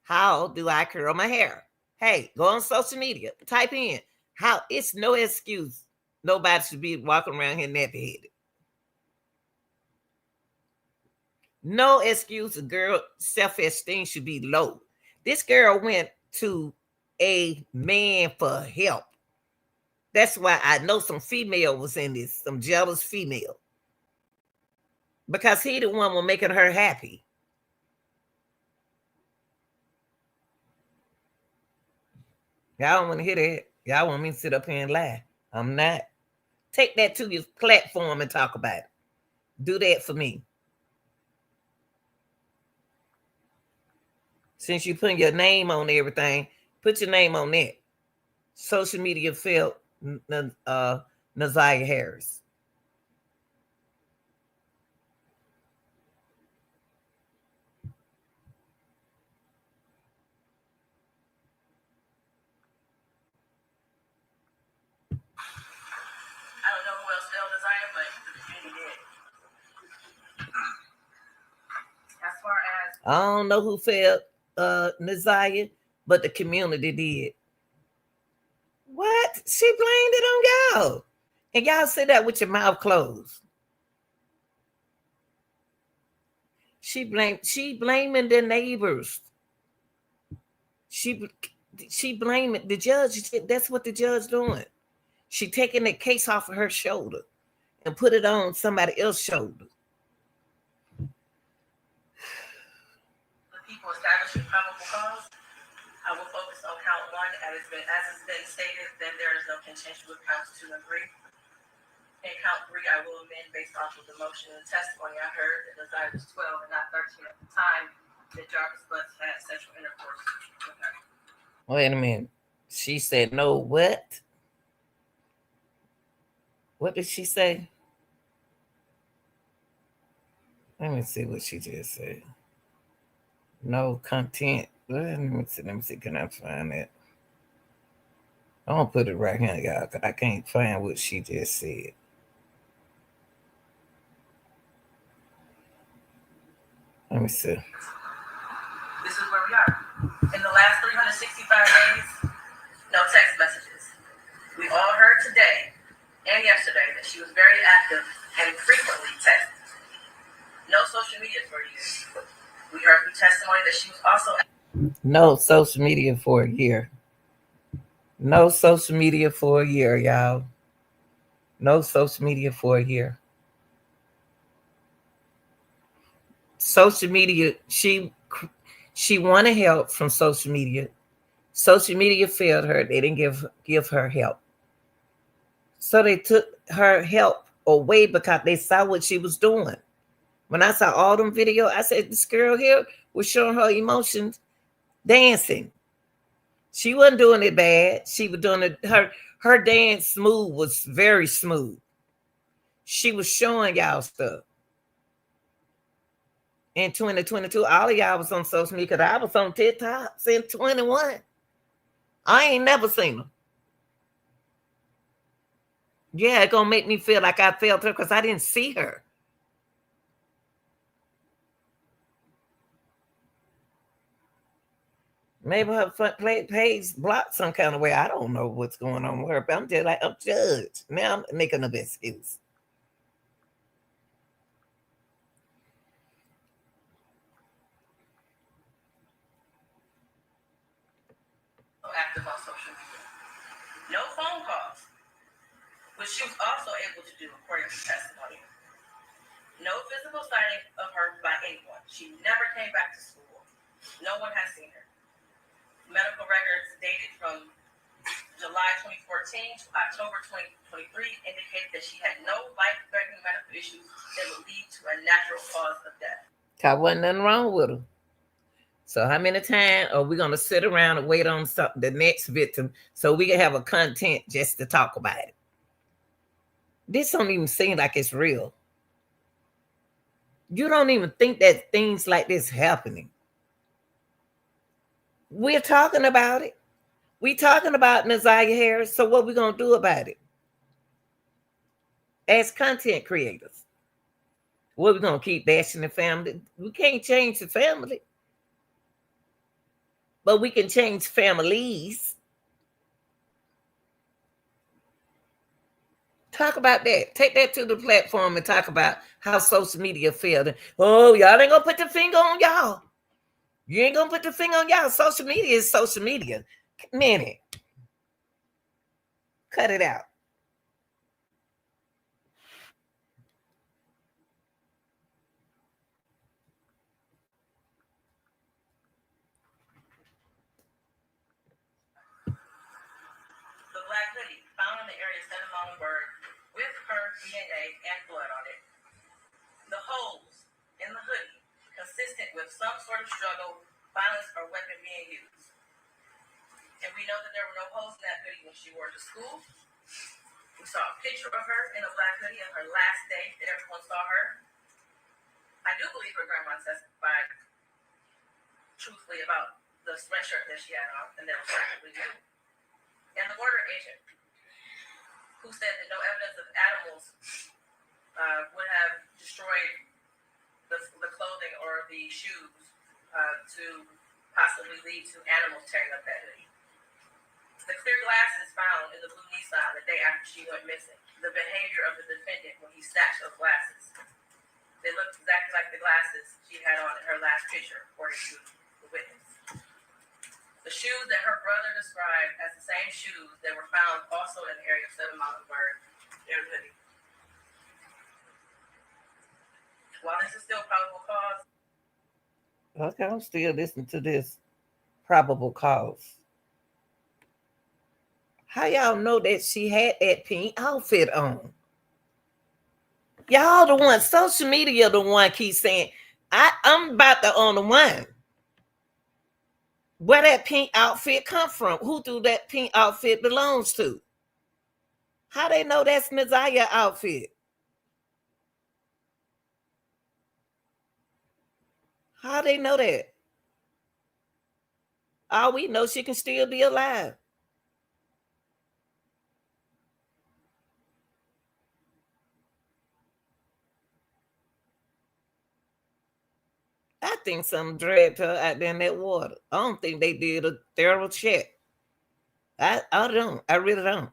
How do I curl my hair? Hey, go on social media. Type in how. It's no excuse. Nobody should be walking around here nappy-headed. No excuse. A girl self-esteem should be low. This girl went to a man for help. That's why I know some female was in this, some jealous female. because he the one was making her happy. Y'all don't want to hear that. Y'all want me to sit up here and lie. I'm not. Take that to your platform and talk about it. Do that for me. Since you putting your name on everything, put your name on that. Social media failed Naziah Harris. I don't know who else failed Desire, but he did. As far as I don't know who failed Naziah, but the community did. What? She blamed it on y'all. And y'all say that with your mouth closed. She blaming the neighbors. She blaming the judge. That's what the judge doing. She taking the case off of her shoulder and put it on somebody else's shoulder. the people establishing probable cause, I will focus on count one as it's been stated that there is no contention with counts 2 and 3. In count 3, I will amend based off of the motion and testimony I heard that Desire was 12 and not 13 at the time that Jarvis Butts had sexual intercourse with her. Wait a minute. She said no what? What did she say? Let me see what she just said. No content. Let me see. Can I find it? I'm gonna put it right here, y'all, because I can't find what she just said. Let me see. This is where we are. In the last 365 days, no text messages. We all heard today and yesterday that she was very active and frequently texted. No social media for a year. We heard through testimony that she was also no social media for a year. No social media for a year, y'all. No social media for a year. Social media, she wanted help from social media. Social media failed her. They didn't give her help. So they took her help away because they saw what she was doing. When I saw all them videos, I said, this girl here was showing her emotions dancing. She wasn't doing it bad. She was doing it. Her dance smooth was very smooth. She was showing y'all stuff. In 2022, all of y'all was on social media because I was on TikTok since 21. I ain't never seen her. Yeah, it's gonna make me feel like I failed her because I didn't see her. Maybe her front page blocked some kind of way. I don't know what's going on with her, but I'm just like, I'm judged. Now I'm making a excuse. active on social media. No phone calls, which she was also able to do according to testimony. No physical sighting of her by anyone. She never came back to school. No one has seen her. Medical records dated from July 2014 to October 2023 indicated that she had no life-threatening medical issues that would lead to a natural cause of death. There wasn't nothing wrong with her. So how many times are we gonna sit around and wait on the next victim so we can have a content just to talk about it? This don't even seem like it's real. You don't even think that things like this happening. We're talking about it. We're talking about Naziah Harris. So what we gonna do about it? As content creators, what we gonna keep bashing the family? We can't change the family, but we can change families. Talk about that. Take that to the platform and talk about how social media failed. Oh, y'all ain't gonna put the finger on y'all. You ain't gonna put the finger on y'all. Social media is social media. Minute. Cut it out. black hoodie found in the area of 7 Bird with her DNA and blood on it. The holes in the hoodie consistent with some sort of struggle, violence, or weapon being used. And we know that there were no holes in that hoodie when she wore it to school. We saw a picture of her in a black hoodie on her last day that everyone saw her. I do believe her grandma testified truthfully about the sweatshirt that she had on and that was practically new. And the border agent, who said that no evidence of animals would have destroyed the clothing or the shoes to possibly lead to animals tearing up that hoodie. The clear glasses found in the blue Nissan the day after she went missing. The behavior of the defendant when he snatched those glasses. They looked exactly like the glasses she had on in her last picture, according to the witness. The shoes that her brother described as the same shoes that were found also in the area of 7 Bird, their hoodie. While this is still probable cause. Okay, I'm still listening to this probable cause. How y'all know that she had that pink outfit on? Y'all the one, social media the one keeps saying, I'm about the only one. Where that pink outfit come from? Who do that pink outfit belongs to? How they know that's Nazia's outfit? How they know that? All we know, she can still be alive. I think some dragged her out there in that water. I don't think they did a thorough check. I don't. I really don't.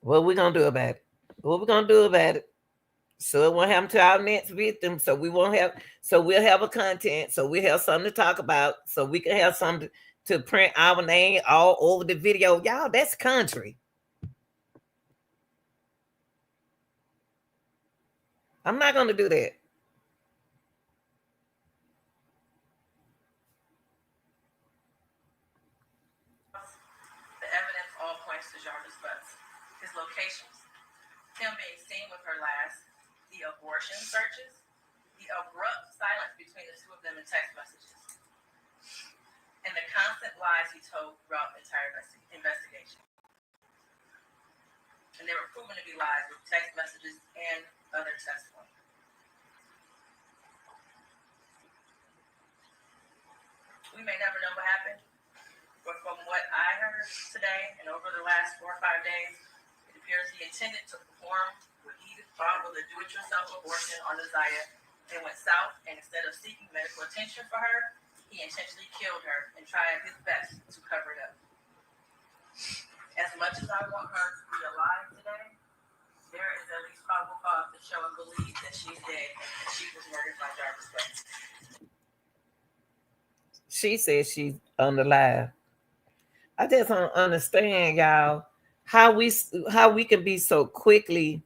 What we gonna do about it? What we gonna do about it? So it won't happen to our next victim. So we won't have. So we'll have a content. So we have something to talk about. So we can have something to print our name all over the video. Y'all, that's country. I'm not gonna do that. The evidence all points to Jarvis Butts. His locations, him being seen with her last, the abortion searches, the abrupt silence between the two of them in text messages, and the constant lies he told throughout the entire investigation. And they were proven to be lies with text messages and other testimony. We may never know what happened, but from what I heard today and over the last 4 or 5 days, it appears he intended to perform what he thought was a do-it-yourself abortion on Nazia and went south, and instead of seeking medical attention for her, he intentionally killed her and tried his best to cover it up. As much as I want her to be alive today, there is at least probable cause to show and believe that she's dead and she was murdered by Jarvis Butts. She says she's unalive. I just don't understand, y'all, how we can be so quickly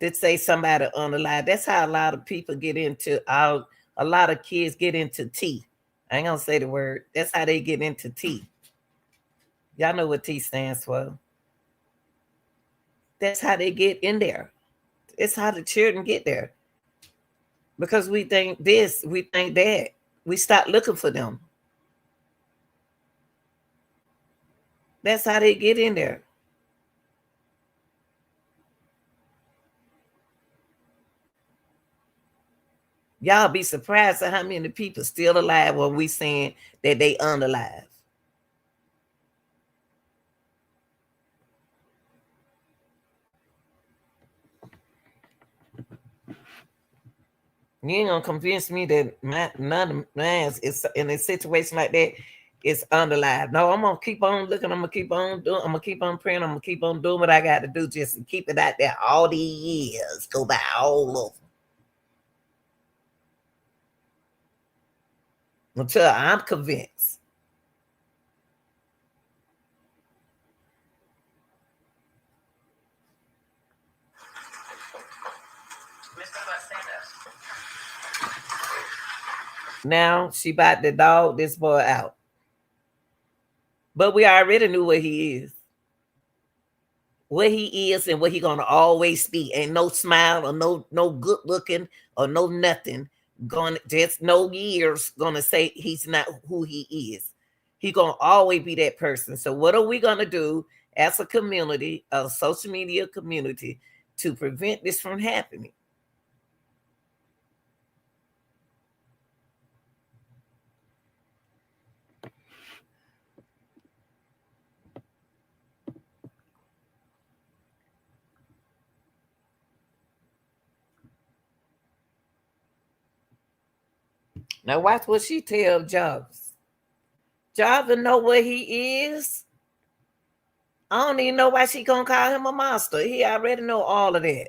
to say somebody unalive. That's how a lot of people get into a lot of kids get into tea. I ain't gonna say the word. That's how they get into tea. Y'all know what T stands for. That's how they get in there. It's how the children get there. Because we think this, we think that. We stop looking for them. That's how they get in there. Y'all be surprised at how many people still alive when we saying that they unalive. You ain't gonna convince me that none of mine is in a situation like that is unalive. No, I'm gonna keep on looking. I'm gonna keep on doing. I'm gonna keep on praying. I'm gonna keep on doing what I got to do just to keep it out there. All these years go by all over until I'm convinced. Now she about to dog this boy out. But we already knew what he is. What he is and what he gonna always be. Ain't no smile or no good looking or no nothing. Gonna just no years gonna say he's not who he is. He gonna always be that person. So what are we gonna do as a community, a social media community, to prevent this from happening? Now watch what she tell Jobs. Jobs will know what he is. I don't even know why she gonna call him a monster. He already know all of that.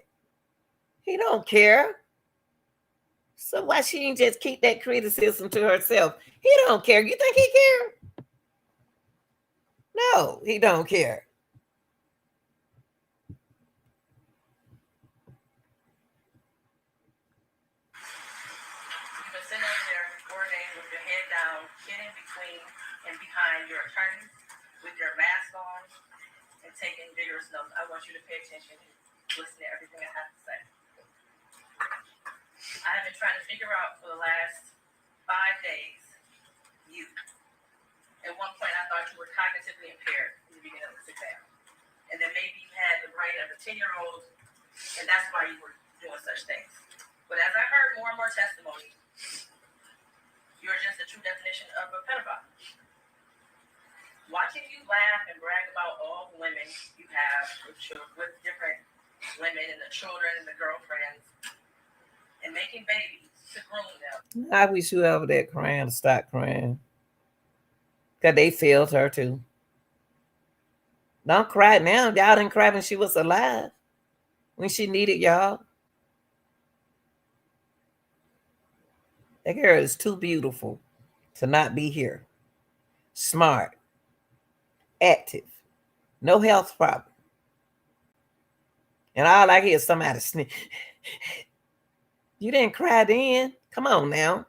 He don't care. So why she ain't just keep that criticism to herself? He don't care. You think he care? No, he don't care. You've been sitting over there 4 days with your head down, getting between and behind your attorneys with your mask on and taking vigorous notes. I want you to pay attention and listen to everything I have to say. I have been trying to figure out for the last 5 days, you. At one point, I thought you were cognitively impaired in the beginning of this exam. And then maybe you had the brain of a 10-year-old, and that's why you were doing such things. But as I heard more and more testimony, you're just a true definition of a pedophile. Watching you laugh and brag about all the women you have with different women and the children and the girlfriends, and making babies to groom them. I wish whoever that crying to stop crying. Because they failed her too. Don't cry now. Y'all didn't cry when she was alive. When she needed y'all. That girl is too beautiful to not be here. Smart. Active. No health problem. And all I hear is somebody sneeze. You didn't cry then. Come on now.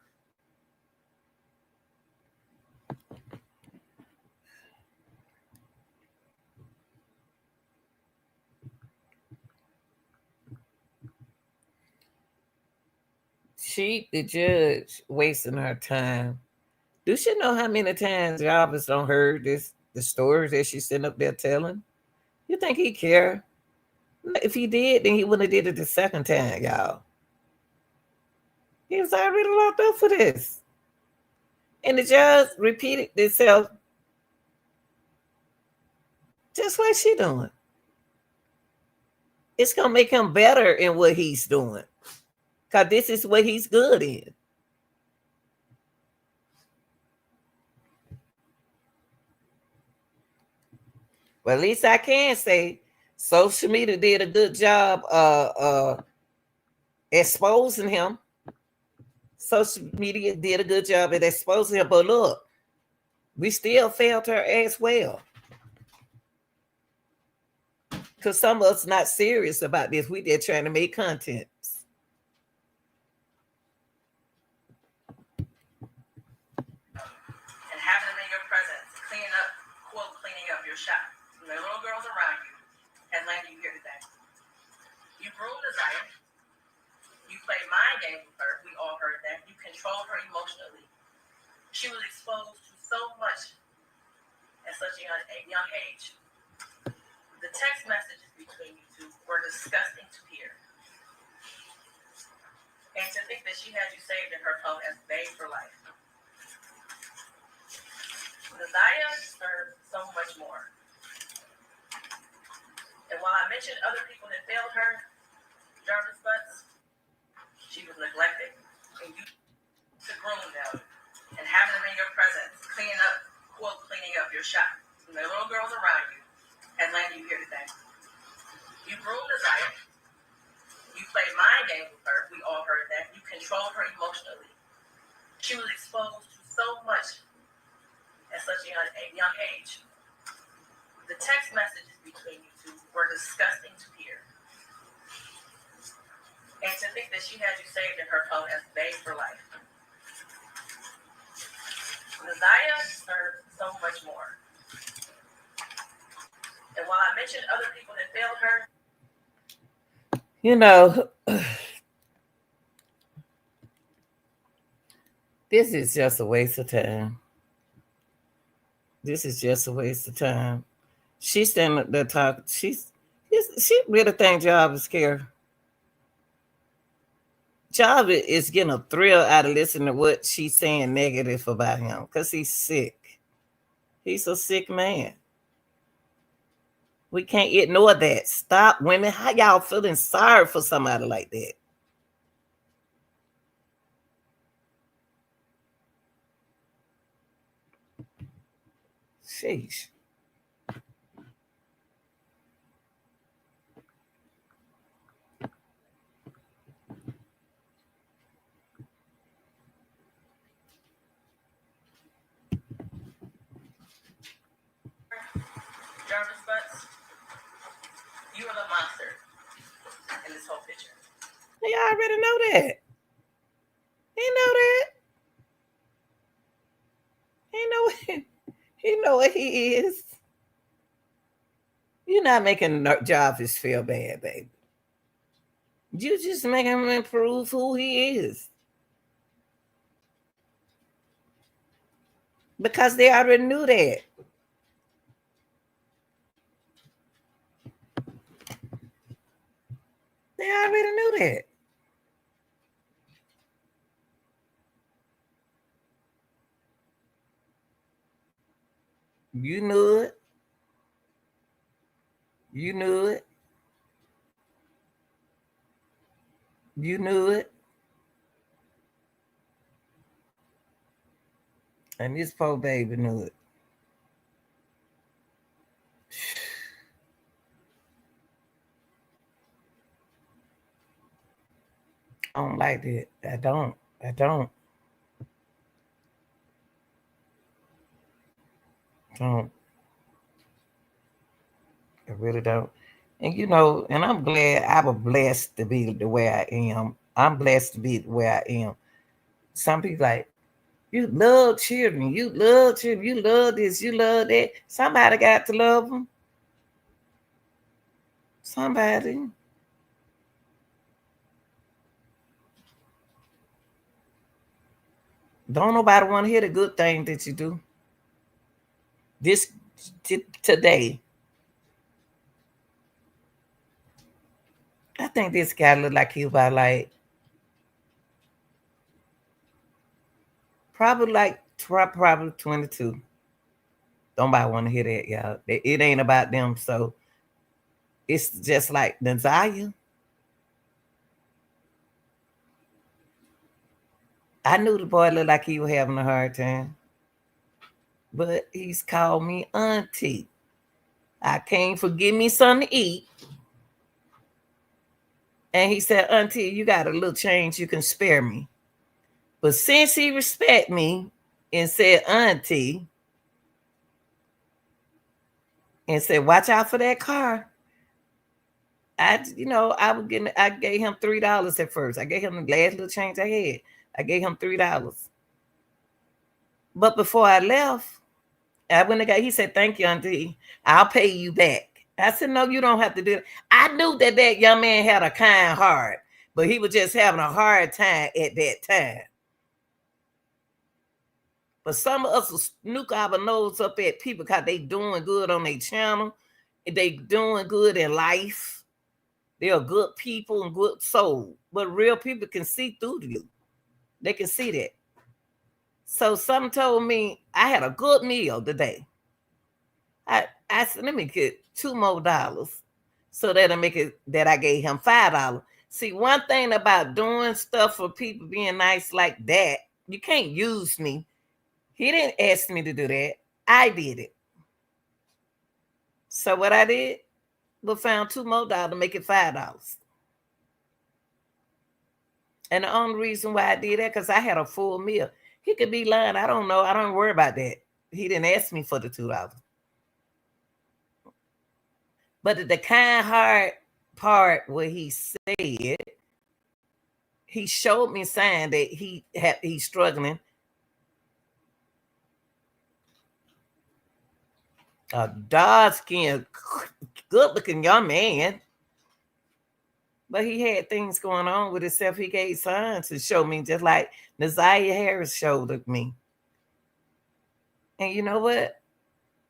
She, the judge, wasting her time. Do she know how many times Jarvis don't heard the stories that she's sitting up there telling? You think he care? If he did, then he wouldn't have did it the second time, y'all. He was already locked up for this. And the judge repeated itself just like she doing. It's gonna make him better in what he's doing. Because this is what he's good in. Well, at least I can say social media did a good job exposing him. Social media did a good job at exposing him. But look, we still failed her as well. Because some of us not serious about this. We just trying to make content. And having them in your presence, cleaning up your shop. And the little girls around you had landed you here today. You groomed Desire. You played mind games with her. We all heard that. You controlled her emotionally. She was exposed to so much at such a young age. The text messages between you two were disgusting to hear. And to think that she had you saved in her phone as babe for life. Desire deserves so much more. And while I mentioned other people that failed her, Jarvis Butts, she was neglected. And you to groom them and having them in your presence, cleaning up your shop. And the little girls around you had landed you here today. You groomed Desire. You played mind games with her. We all heard that. You controlled her emotionally. She was exposed to so much at such a young age. The text messages between you two were disgusting to hear. And to think that she had you saved in her phone as babe for life. Desire deserves so much more. And while I mentioned other people that failed her, you know, this is just a waste of time. This is just a waste of time. She's standing there talking. She really think Job is scared. Job is getting a thrill out of listening to what she's saying negative about him because he's sick. He's a sick man. We can't ignore that. Stop, women. How y'all feeling sorry for somebody like that? Sheesh. Jarvis Butts, you are the monster in this whole picture. He already know that. He know that. He know what he is. You're not making Jarvis feel bad, baby. You just make him improve who he is. Because they already knew that. They already knew that. You knew it. You knew it. You knew it. And this poor baby knew it. I don't like it. I don't. I don't. Don't. I really don't. And you know, and I'm glad I was blessed to be the way I am. I'm blessed to be the way I am. Some people like, you love children, you love children, you love this, you love that. Somebody got to love them. Somebody. Don't nobody want to hear the good thing that you do. This today, I think this guy looked like he was about like probably 22. Don't nobody want to hear that, y'all. It ain't about them. So it's just like desire. I knew the boy looked like he was having a hard time. But he's called me auntie. I came for give me something to eat. And he said, auntie, you got a little change you can spare me. But since he respect me and said auntie, and said, watch out for that car. I gave him $3 at first. I gave him the last little change I had. I gave him $3. But before I left, he said, thank you, auntie. I'll pay you back. I said, no, you don't have to do it. I knew that young man had a kind heart, but he was just having a hard time at that time. But some of us will snook our nose up at people because they doing good on their channel. They doing good in life. They are good people and good soul. But real people can see through you. They can see that. So some told me I had a good meal today. I said, let me get $2 more. So that'll make it that I gave him $5. See, one thing about doing stuff for people being nice like that, you can't use me. He didn't ask me to do that. I did it. So what I did was found $2 more to make it $5. And the only reason why I did that, because I had a full meal. He could be lying. I don't know. I don't worry about that. He didn't ask me for the $2. But the kind heart part where he said, he showed me sign that he's struggling. A dark-skinned, good-looking young man. But he had things going on with himself. He gave signs to show me, just like Naziah Harris showed me. And you know what?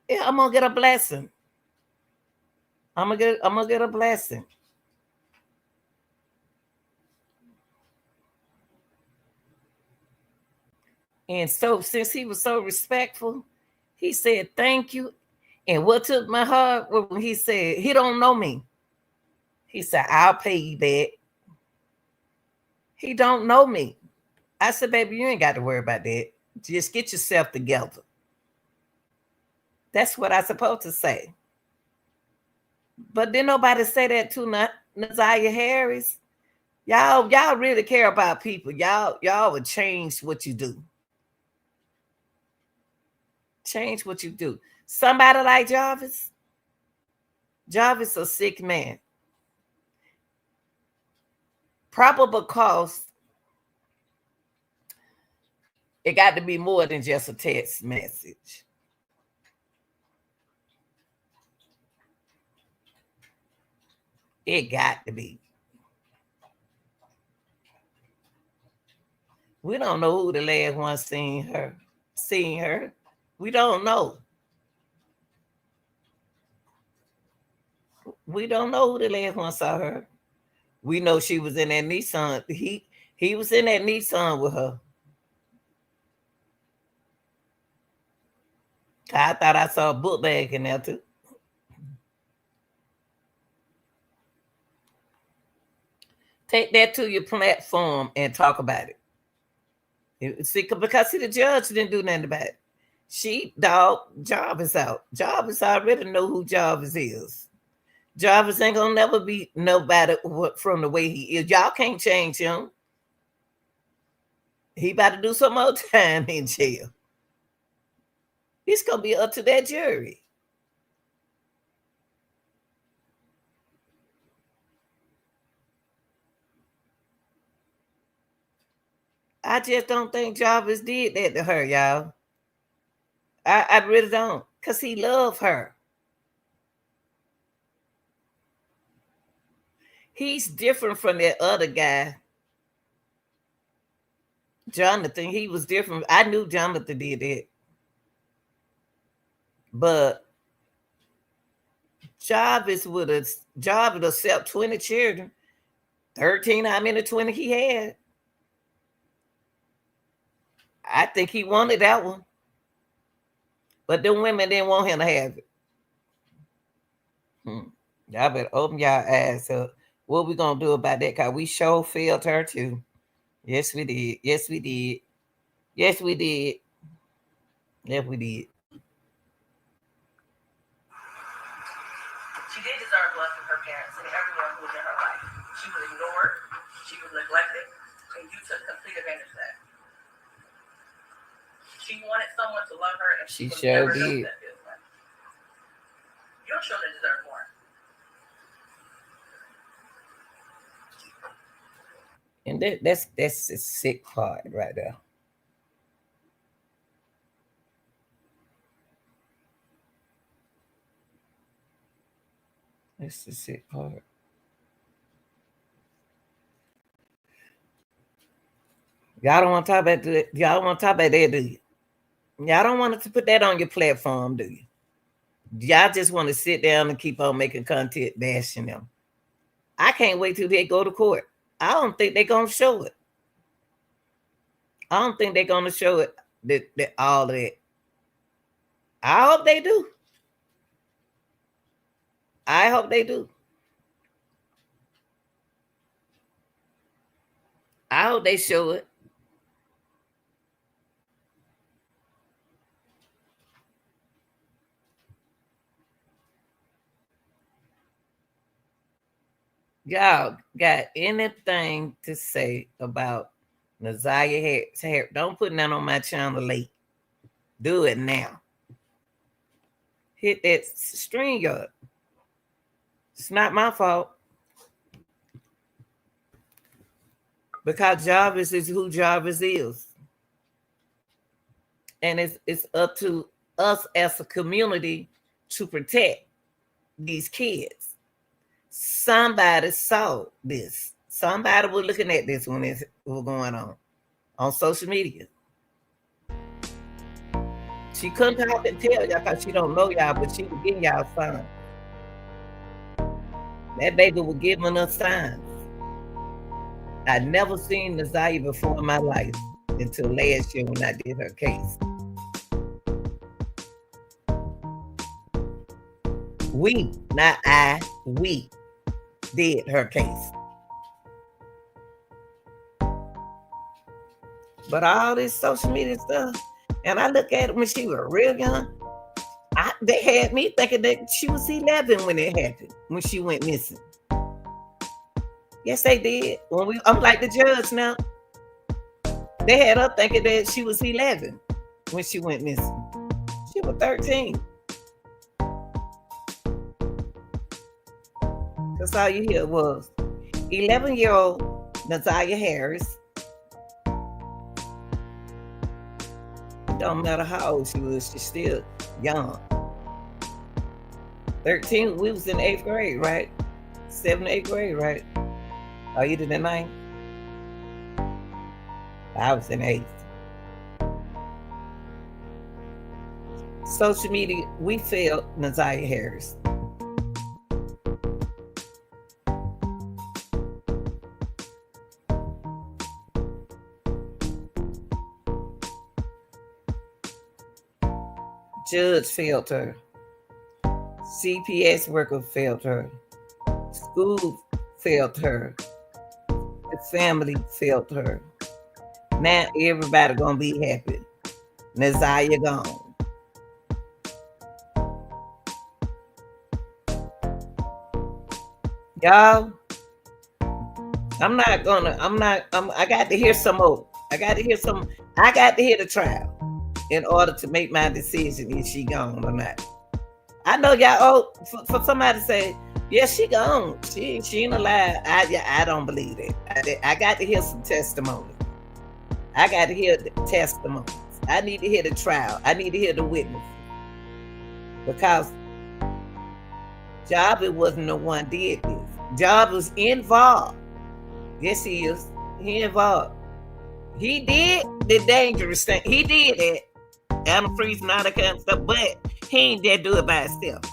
Yeah, I'm gonna get a blessing. I'm gonna get a blessing. And so since he was so respectful, he said thank you. And what took my heart when he said he don't know me. He said, I'll pay you back. He don't know me. I said, baby, you ain't got to worry about that. Just get yourself together. That's what I supposed to say. But then nobody say that to Naziah Harris. Y'all really care about people. Y'all would change what you do. Change what you do. Somebody like Jarvis. Jarvis a sick man. Probable cause it got to be more than just a text message. It got to be. We don't know who the last one seen her. We don't know. We don't know who the last one saw her. We know she was in that Nissan. He was in that Nissan with her. I thought I saw a book bag in there too. Take that to your platform and talk about it. See, because the judge didn't do nothing about it. Jarvis out. Jarvis already know who Jarvis is. Jarvis ain't gonna never be nobody from the way he is. Y'all can't change him. He about to do some more time in jail. It's gonna be up to that jury. I just don't think Jarvis did that to her, y'all. I really don't, because he loved her. He's different from that other guy, Jonathan. He was different. I knew Jonathan did that. But Jarvis would accept 20 children. 13, how many 20 he had? I think he wanted that one. But the women didn't want him to have it. Y'all better open y'all eyes up. What we gonna do about that? Cause we sure failed her too. Yes, we did. Yes, we did. Yes, we did. Yes, we did. She did deserve love from her parents and everyone who was in her life. She was ignored, she was neglected, and you took complete advantage of that. She wanted someone to love her, and she sure never did. That feels like. Your children deserve more. And that's the sick part right there. That's the sick part. Y'all don't want to talk about that. Y'all don't want to talk about that, do you? Y'all don't want to put that on your platform, do you? Y'all just want to sit down and keep on making content bashing them. I can't wait till they go to court. I don't think they're gonna show it. I don't think they're gonna show it. That all of that. I hope they do. I hope they do. I hope they show it. Y'all got anything to say about Naziah Harris? Don't put none on my channel late. Do it now. Hit that STREAMYARD. It's not my fault. Because Jarvis is who Jarvis is. And it's up to us as a community to protect these kids. Somebody saw this. Somebody was looking at this when it was going on social media. She couldn't talk and tell y'all because she don't know y'all, but she was giving y'all signs. That baby was giving us signs. I'd never seen Nazaya before in my life until last year when I did her case. We, not I, we did her case. But all this social media stuff, and I look at it when she was real young, they had me thinking that she was 11 when it happened, when she went missing. Yes, they did. I'm like the judge now. They had her thinking that she was 11 when she went missing. She was 13. That's all you hear was 11-year-old Nazaya Harris. It don't matter how old she was, she's still young. 13, we was in 8th grade, right? 7th, 8th grade, right? Are you in the 9th? I was in 8th. Social media, we failed Nazaya Harris. Judge failed her. CPS worker failed her. School failed her. The family failed her. Now everybody gonna be happy. Nazaya gone. Y'all, I got to hear some more. I got to hear the trial in order to make my decision if she gone or not. I know y'all, for somebody to say, yeah, she gone. She ain't alive. I don't believe that. I got to hear some testimony. I got to hear the testimonies. I need to hear the trial. I need to hear the witnesses. Because Job wasn't the one did this. Job was involved. Yes, he is. He involved. He did the dangerous thing. He did it. Animal freeze and all that kind of stuff, but he ain't there to do it by himself.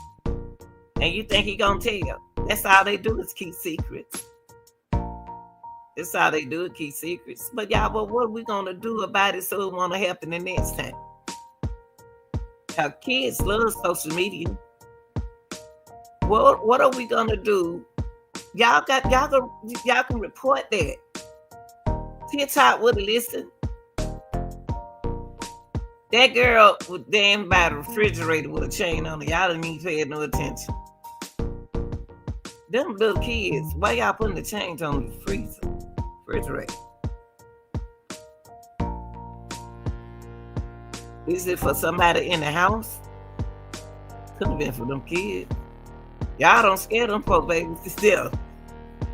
And you think he gonna tell? That's all they do is keep secrets. That's all they do is keep secrets. But y'all, what are we gonna do about it so it won't happen the next time? Our kids love social media. What are we gonna do? Y'all can report that. TikTok would listen. That girl was damn by the refrigerator with a chain on it. Y'all didn't even pay no attention. Them little kids, why y'all putting the chains on the refrigerator? Is it for somebody in the house? Could have been for them kids. Y'all don't scare them poor babies still.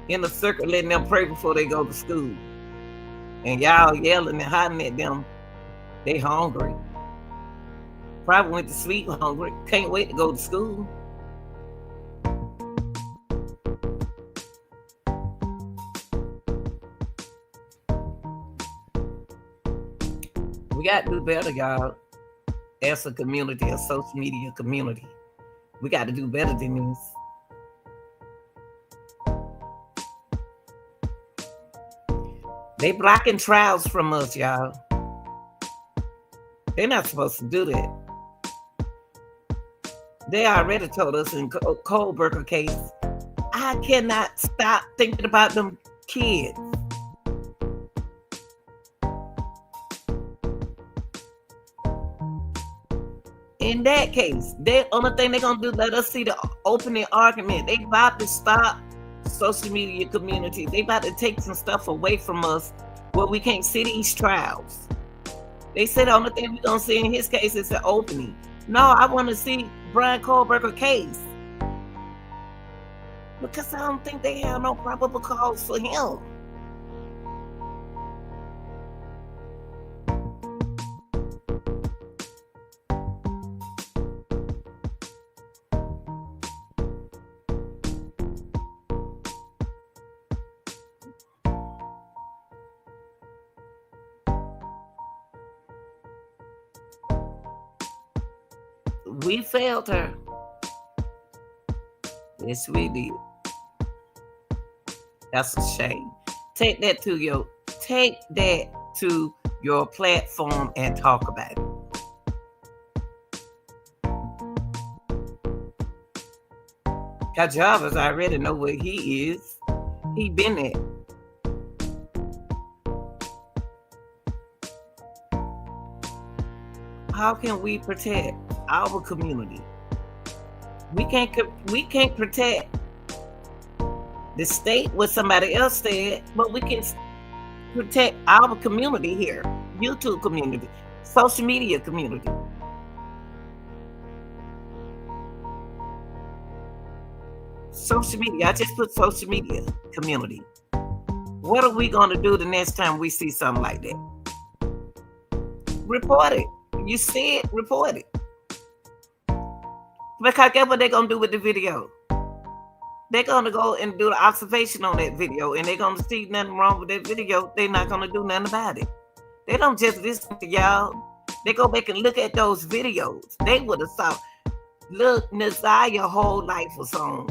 In a circle letting them pray before they go to school. And y'all yelling and hiding at them. They hungry. Probably went to sleep hungry. Can't wait to go to school. We got to do better, y'all. As a community, a social media community. We got to do better than this. They blocking trials from us, y'all. They're not supposed to do that. They already told us in Kohlberger case, I cannot stop thinking about them kids. In that case, the only thing they're going to do, let us see the opening argument. They about to stop social media community. They about to take some stuff away from us where we can't see these trials. They said the only thing we're going to see in his case is the opening. No, I want to see Brian Kohlberger case. Because I don't think they have no probable cause for him. We failed her. Yes, we did. That's a shame. Take that to your platform and talk about it. Cause Jarvis already know where he is. He been there. How can we protect our community? We can't protect the state what somebody else said, but we can protect our community here, YouTube community, social media community. Social media. I just put social media community. What are we going to do the next time we see something like that? Report it. You see it, report it. Because guess what they're going to do with the video? They're going to go and do the observation on that video, and they're going to see nothing wrong with that video. They're not going to do nothing about it. They don't just listen to y'all. They go back and look at those videos. They would have saw, look, Nazia's whole life was on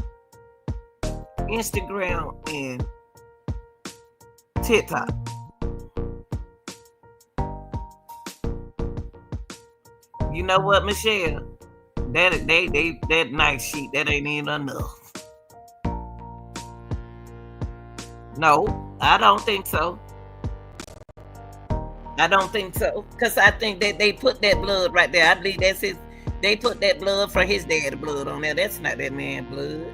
Instagram and TikTok. You know what, Michelle? That night sheet, that ain't even enough. No, I don't think so. I don't think so. Because I think that they put that blood right there. I believe that's his. They put that blood for his dad's blood on there. That's not that man's blood.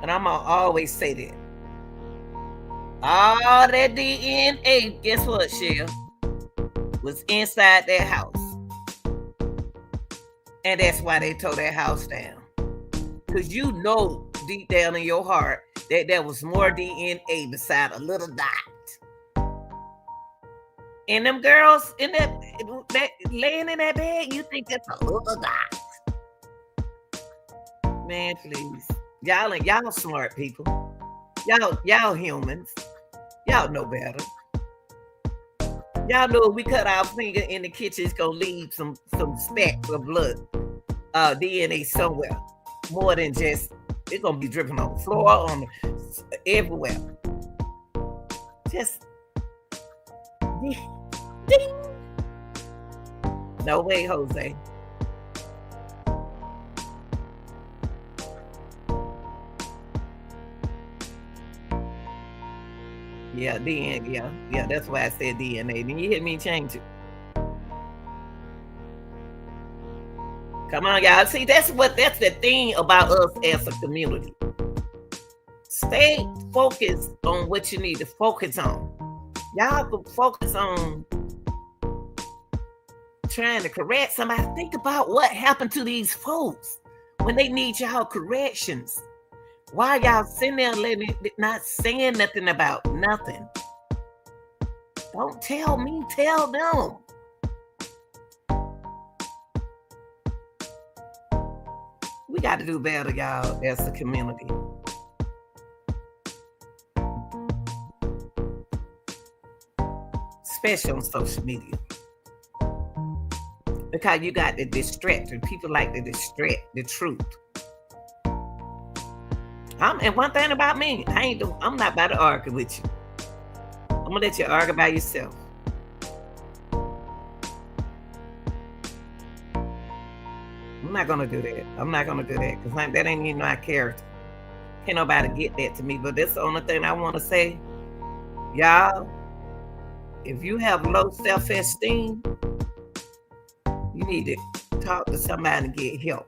And I'm going to always say that. All that DNA, guess what, Shell? Was inside that house. And that's why they tore that house down. Because you know deep down in your heart that there was more DNA beside a little dot. And them girls in that laying in that bed, you think that's a little dot. Man, please. Y'all smart people. Y'all humans. Y'all know better. Y'all know if we cut our finger in the kitchen, it's gonna leave some specks of blood, DNA somewhere. More than just, it's gonna be dripping on the floor, everywhere. Just ding. No way, Jose. Yeah, DNA. Yeah, that's why I said DNA. Then you hear me change it. Come on, y'all. See, that's the thing about us as a community. Stay focused on what you need to focus on. Y'all can focus on trying to correct somebody. Think about what happened to these folks when they need y'all corrections. Why y'all sitting there not saying nothing about nothing? Don't tell me, tell them. We got to do better, y'all, as a community. Especially on social media. Because you got the distractor. People like to distract the truth. And one thing about me, I'm not about to argue with you. I'm gonna let you argue by yourself. I'm not gonna do that. Because that ain't even my character. Can't nobody get that to me. But that's the only thing I want to say. Y'all, if you have low self-esteem, you need to talk to somebody and get help.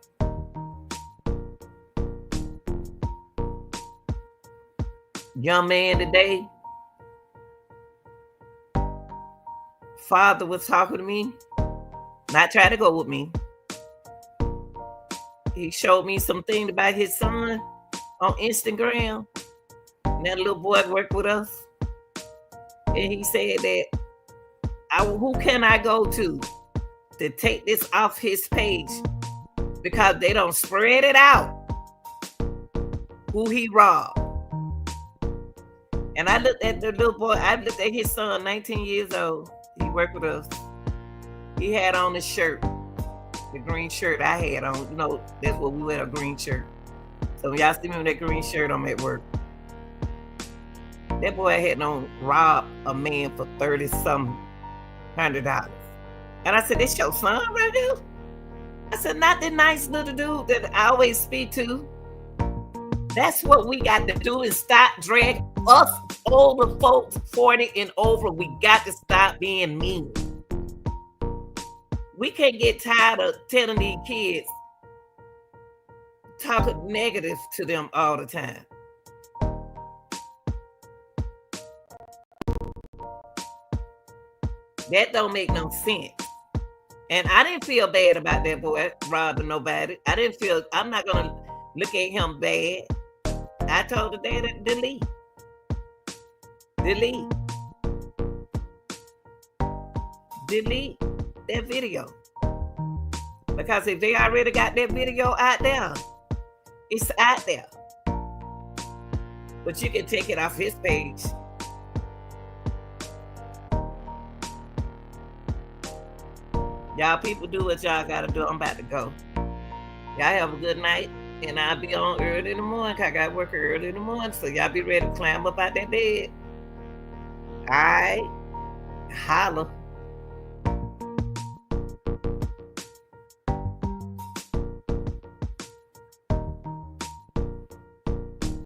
Young man today, father was talking to me, not trying to go with me. He showed me some things about his son on Instagram. And that little boy worked with us. And he said that, who can I go to take this off his page? Because they don't spread it out who he robbed. And I looked at the little boy, I looked at his son, 19 years old. He worked with us. He had on the shirt, the green shirt I had on. You know, that's what we wear, a green shirt. So when y'all see me with that green shirt, I'm at work. That boy had robbed a man for $30-some hundred. And I said, "This your son right there?" I said, "Not the nice little dude that I always speak to." That's what we got to do, is stop dragging us older folks, 40 and over. We got to stop being mean. We can't get tired of telling these kids, talking negative to them all the time. That don't make no sense. And I didn't feel bad about that boy robbing nobody. I'm not gonna look at him bad. I told the dad to delete. Delete that video. Because if they already got that video out there, it's out there. But you can take it off his page. Y'all people do what y'all gotta do. I'm about to go. Y'all have a good night. And I'll be on early in the morning, because I got work early in the morning. So y'all be ready to climb up out that bed. All right. Holla.